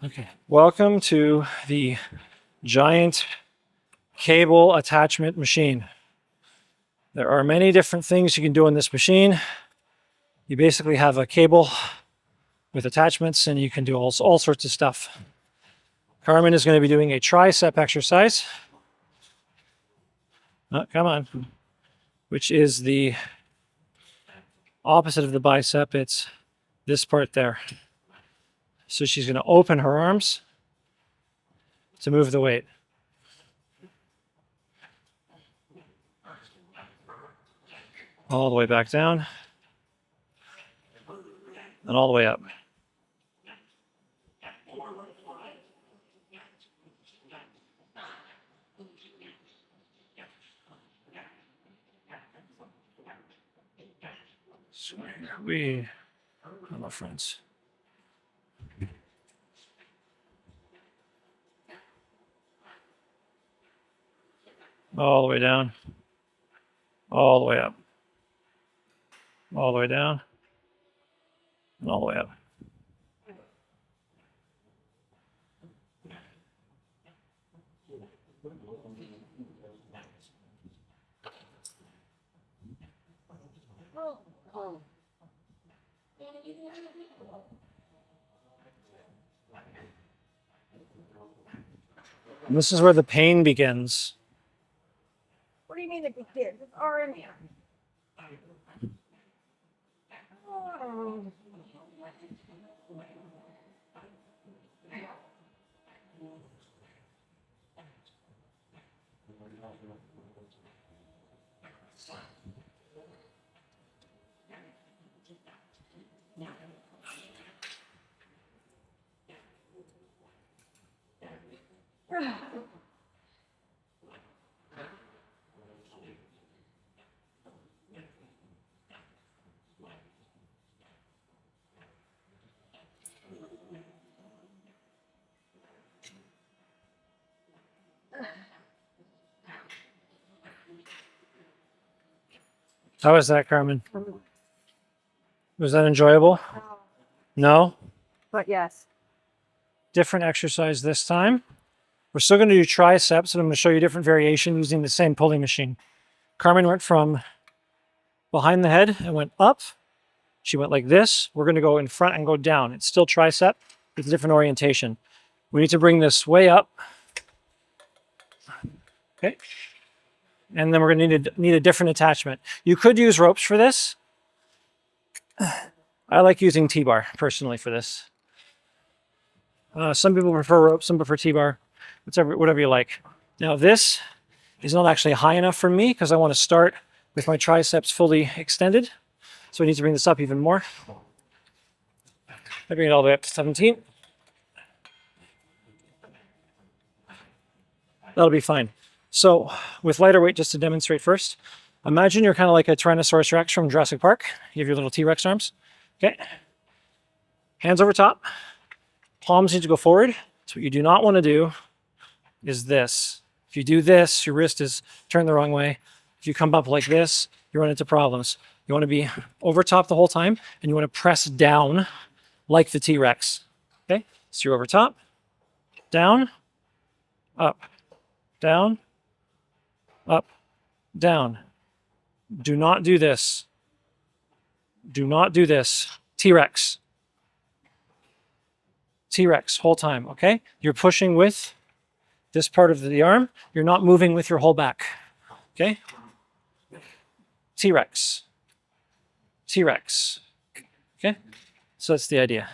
Okay, welcome to the giant cable attachment machine. There are many different things you can do in this machine. You basically have a cable with attachments and you can do all sorts of stuff. Carmen is going to be doing a tricep exercise. Oh, come on. Which is the opposite of the bicep. It's this part there. So she's going to open her arms to move the weight. All the way back down. And all the way up. We are my friends. All the way down. All the way up. All the way down. And all the way up. And this is where the pain begins. What do you mean it begins? It's already. Oh. How was that, Carmen? Was that enjoyable? No? But yes. Different exercise this time. We're still going to do triceps, and I'm going to show you a different variation using the same pulling machine. Carmen went from behind the head and went up. She went like this. We're going to go in front and go down. It's still tricep with a different orientation. We need to bring this way up. Okay. And then we're going to need a different attachment. You could use ropes for this. I like using T-bar personally for this. Some people prefer ropes, some prefer T-bar, whatever you like. Now this is not actually high enough for me because I want to start with my triceps fully extended. So I need to bring this up even more. I bring it all the way up to 17. That'll be fine. So with lighter weight, just to demonstrate first, imagine you're kind of like a Tyrannosaurus Rex from Jurassic Park. You have your little T-Rex arms. Okay. Hands over top. Palms need to go forward. So what you do not want to do is this. If you do this, your wrist is turned the wrong way. If you come up like this, you run into problems. You want to be over top the whole time, and you want to press down like the T-Rex. Okay? So you're over top, down, up, down, up, down. Do not do this. Do not do this. T-Rex. T-Rex, whole time, okay? You're pushing with this part of the arm. You're not moving with your whole back, okay? T-Rex. T-Rex, okay? So that's the idea.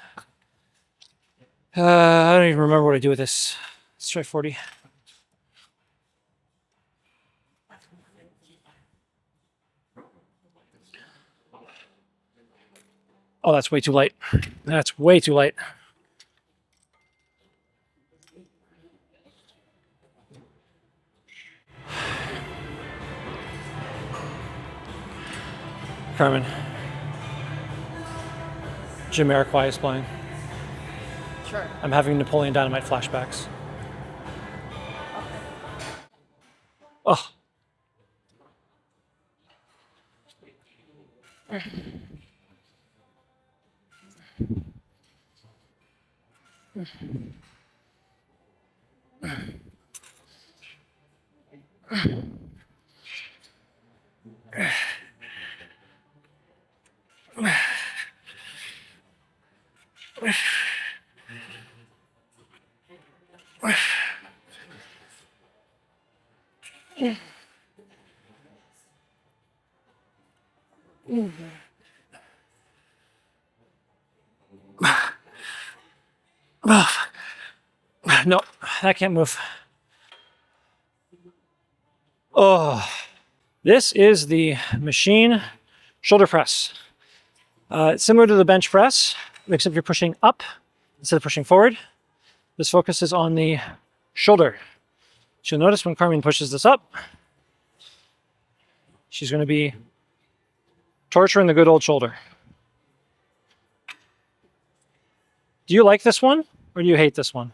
I don't even remember what I do with this. Let's try 40. Oh, that's way too light. That's way too light. Carmen. Jamiroquai is playing. Sure. I'm having Napoleon Dynamite flashbacks. Oh. No, I can't move. Oh, this is the machine shoulder press. It's similar to the bench press, except you're pushing up instead of pushing forward. This focuses on the shoulder. You'll notice when Carmen pushes this up, she's going to be torturing the good old shoulder. Do you like this one or do you hate this one?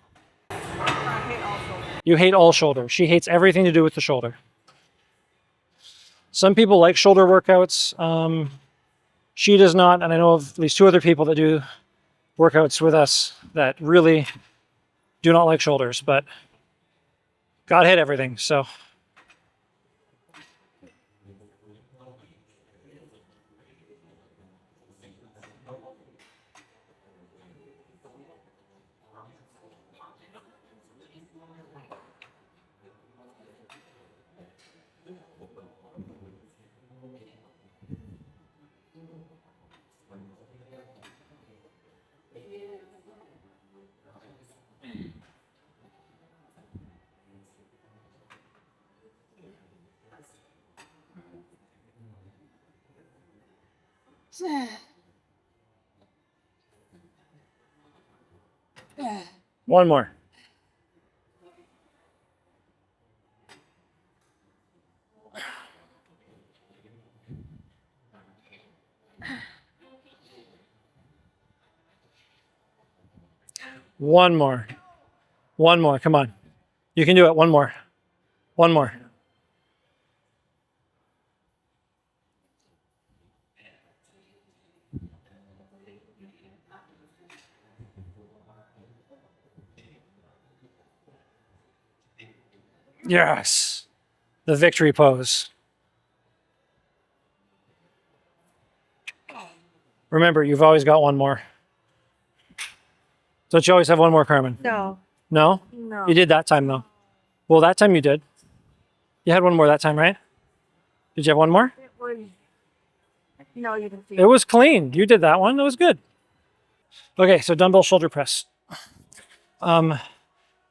I hate all shoulders. You hate all shoulder. She hates everything to do with the shoulder. Some people like shoulder workouts. She does not, and I know of at least 2 other people that do workouts with us that really do not like shoulders, but God hate everything, so. One more. One more. One more. Come on. You can do it. One more. One more. Yes. The victory pose. Remember, you've always got one more. Don't you always have one more, Carmen? No. No? No. You did that time, though. Well, that time you did. You had one more that time, right? Did you have one more? It was. No, you didn't see It was clean. You did that one. It was good. Okay, so dumbbell shoulder press.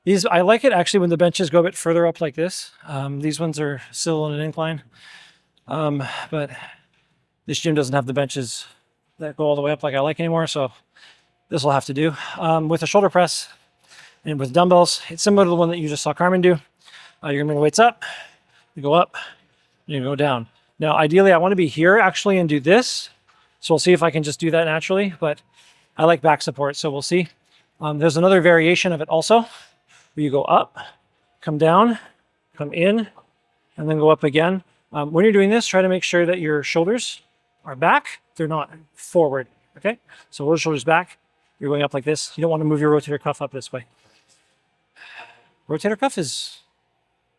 These I like it actually when the benches go a bit further up like this. These ones are still on an incline, but this gym doesn't have the benches that go all the way up like I like anymore. So this will have to do. With a shoulder press and with dumbbells, it's similar to the one that you just saw Carmen do. You're gonna bring the weights up, you go up, you go down. Now, ideally, I want to be here actually and do this. So we'll see if I can just do that naturally, but I like back support, so we'll see. There's another variation of it also, where you go up, come down, come in, and then go up again. When you're doing this, try to make sure that your shoulders are back. They're not forward, okay? So roll the shoulders back. You're going up like this. You don't want to move your rotator cuff up this way. Rotator cuff is,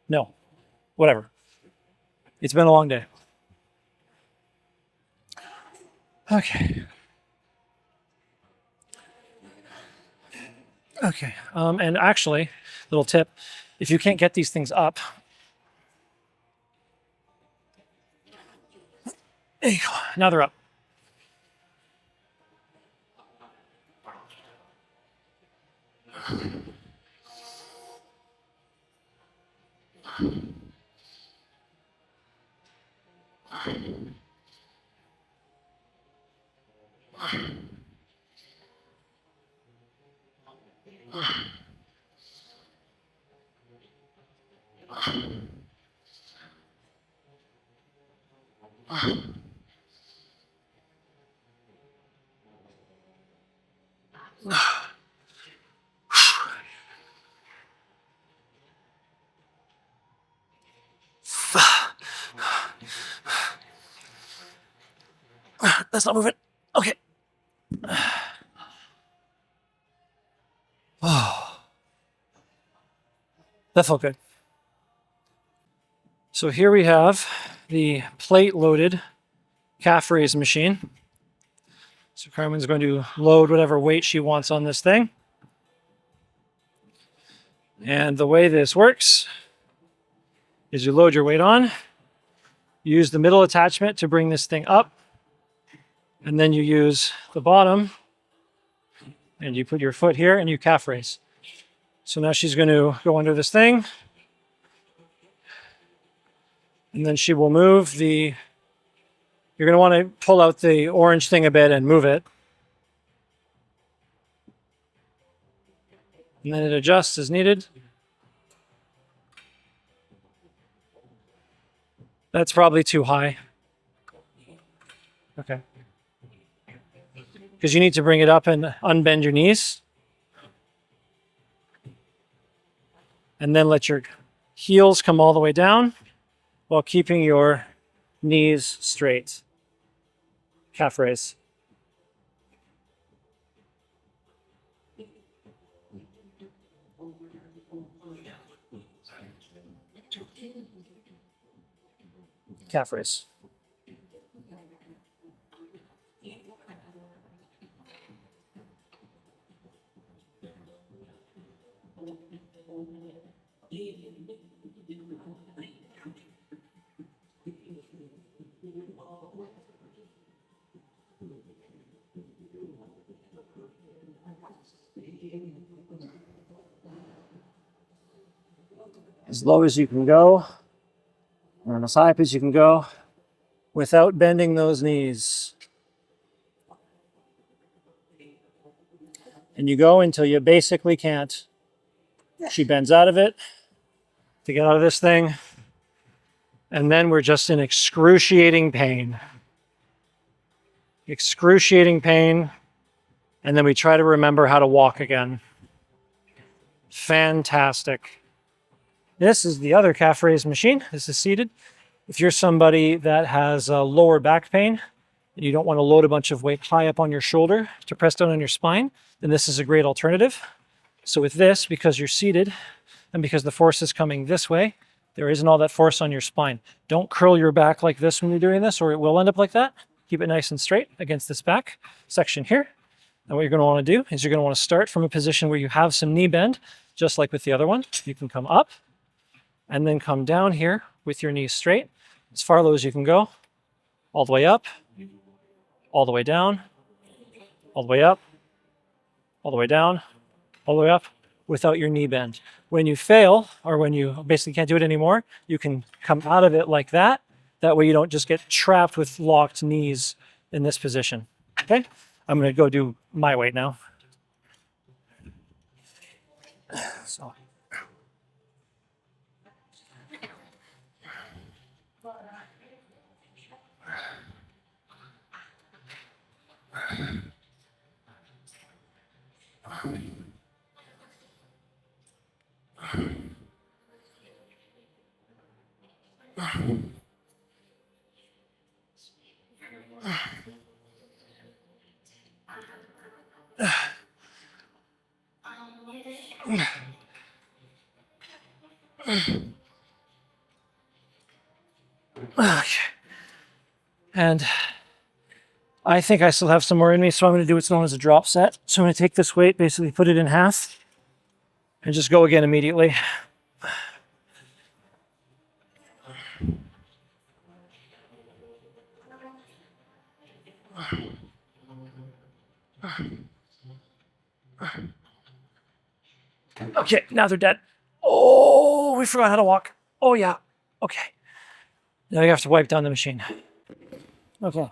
no, whatever. It's been a long day. Okay. Okay. And actually, little tip, if you can't get these things up, there you go. Now they're up. That's not moving. Okay. Oh, that felt good. So here we have the plate loaded calf raise machine. So Carmen's going to load whatever weight she wants on this thing. And the way this works is you load your weight on, use the middle attachment to bring this thing up, and then you use the bottom and you put your foot here and you calf raise. So now she's going to go under this thing, and then she will move the, you're going to want to pull out the orange thing a bit and move it. And then it adjusts as needed. That's probably too high. Okay. Because you need to bring it up and unbend your knees. And then let your heels come all the way down while keeping your knees straight. Calf raise. Calf raise. As low as you can go, or as high up as you can go, without bending those knees. And you go until you basically can't. She bends out of it to get out of this thing. And then we're just in excruciating pain. Excruciating pain. And then we try to remember how to walk again. Fantastic. This is the other calf raise machine. This is seated. If you're somebody that has lower back pain and you don't want to load a bunch of weight high up on your shoulder to press down on your spine, then this is a great alternative. So with this, because you're seated and because the force is coming this way, there isn't all that force on your spine. Don't curl your back like this when you're doing this, or it will end up like that. Keep it nice and straight against this back section here. And what you're going to want to do is you're going to want to start from a position where you have some knee bend, just like with the other one. You can come up and then come down here with your knees straight, as far low as you can go, all the way up, all the way down, all the way up, all the way down, all the way up, without your knee bend. When you fail, or when you basically can't do it anymore, you can come out of it like that. That way you don't just get trapped with locked knees in this position. Okay? I'm going to go do my weight now. So. And I think I still have some more in me, so I'm going to do what's known as a drop set. So I'm going to take this weight, basically put it in half, and just go again immediately. Okay, now they're dead. Oh, we forgot how to walk. Oh yeah, okay. Now you have to wipe down the machine. Okay.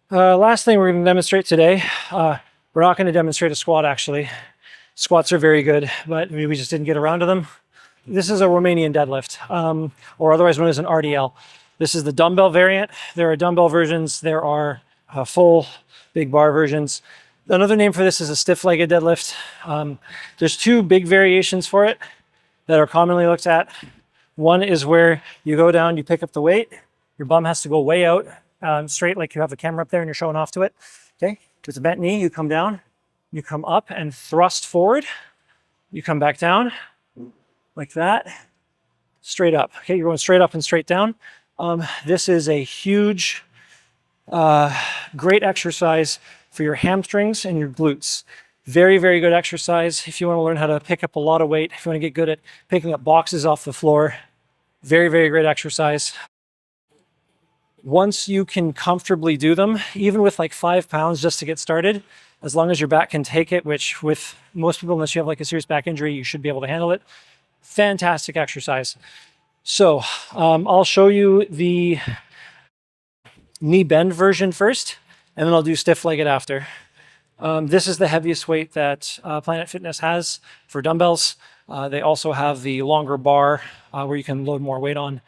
Last thing we're going to demonstrate today, we're not going to demonstrate a squat actually. Squats are very good, but we just didn't get around to them. This is a Romanian deadlift, or otherwise known as an RDL. This is the dumbbell variant. There are dumbbell versions. There are full big bar versions. Another name for this is a stiff-legged deadlift. There's two big variations for it that are commonly looked at. One is where you go down, you pick up the weight. Your bum has to go way out straight, like you have a camera up there and you're showing off to it. Okay, with a bent knee, you come down, you come up and thrust forward. You come back down like that, straight up. Okay, you're going straight up and straight down. This is a huge, great exercise for your hamstrings and your glutes. Very, very good exercise if you want to learn how to pick up a lot of weight, if you want to get good at picking up boxes off the floor. Very, very great exercise. Once you can comfortably do them, even with like 5 pounds just to get started, as long as your back can take it, which with most people, unless you have like a serious back injury, you should be able to handle it. Fantastic exercise. So I'll show you the knee bend version first, and then I'll do stiff-legged after. This is the heaviest weight that Planet Fitness has for dumbbells. They also have the longer bar where you can load more weight on.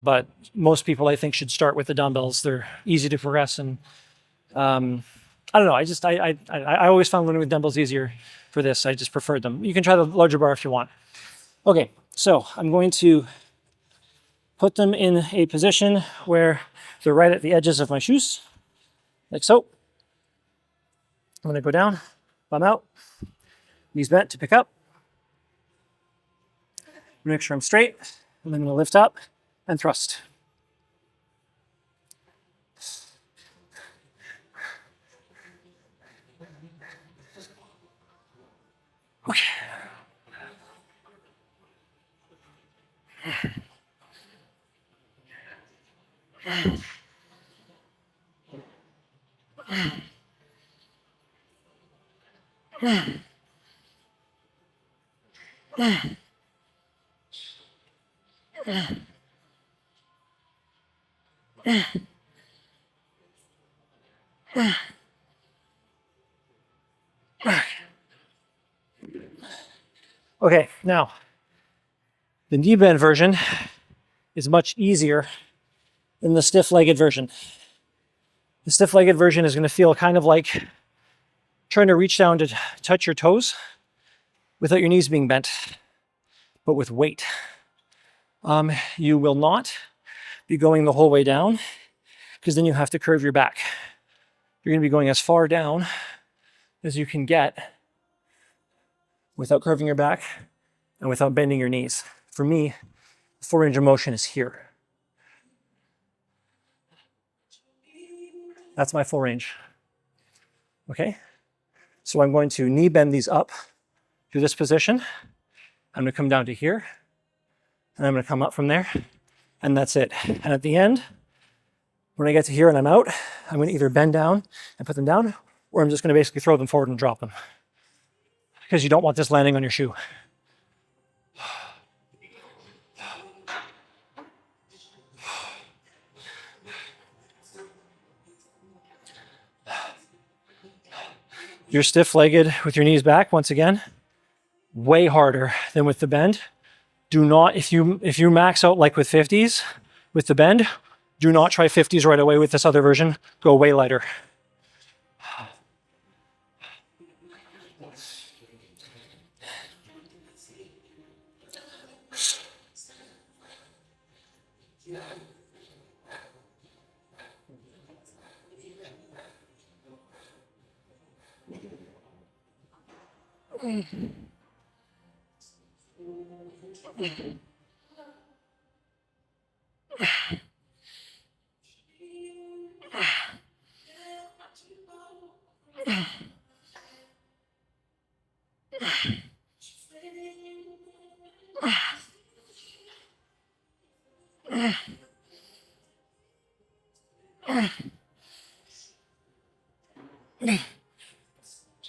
But most people, I think, should start with the dumbbells. They're easy to progress, and I don't know. I always found learning with dumbbells easier for this. I just preferred them. You can try the larger bar if you want. Okay, so I'm going to put them in a position where they're right at the edges of my shoes, like so. I'm going to go down, bum out, knees bent to pick up. Make sure I'm straight, and then I'm going to lift up and thrust. Okay. Okay, now the knee bend version is much easier than the stiff-legged version. The stiff-legged version is going to feel kind of like trying to reach down to touch your toes without your knees being bent, but with weight. You will not be going the whole way down because then you have to curve your back. You're going to be going as far down as you can get without curving your back and without bending your knees. For me, the full range of motion is here. That's my full range. Okay? So I'm going to knee bend these up to this position. I'm going to come down to here, and I'm going to come up from there, and that's it. And at the end, when I get to here and I'm out, I'm going to either bend down and put them down, or I'm just going to basically throw them forward and drop them, because you don't want this landing on your shoe. You're stiff-legged with your knees back, once again, way harder than with the bend. Do not, if you max out like with 50s, with the bend, do not try 50s right away with this other version. Go way lighter.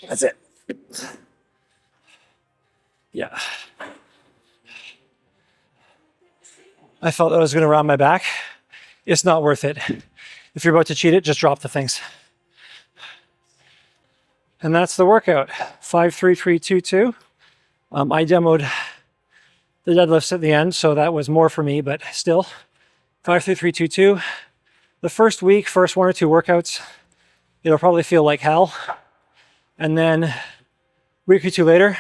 That's it. Yeah. I felt I was going to round my back. It's not worth it. If you're about to cheat it, just drop the things. And that's the workout. 5, 3, 3, 2, 2. I demoed the deadlifts at the end, so that was more for me, but still. 5, 3, 3, 2, 2. The first week, first 1 or 2 workouts, it'll probably feel like hell. And then a week or 2 later,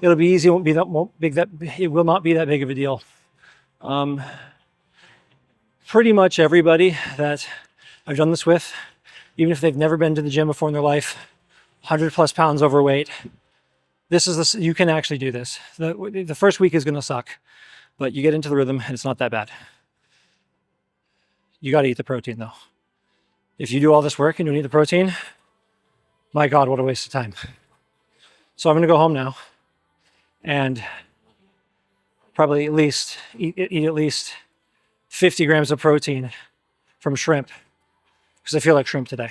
it'll be easy. It won't be that big. It will not be that big of a deal. Pretty much everybody that I've done this with, even if they've never been to the gym before in their life, 100+ pounds overweight, you can actually do this. The first week is going to suck, but you get into the rhythm and it's not that bad. You got to eat the protein though. If you do all this work and you don't eat the protein, my God, what a waste of time. So I'm going to go home now and probably eat at least 50 grams of protein from shrimp because I feel like shrimp today.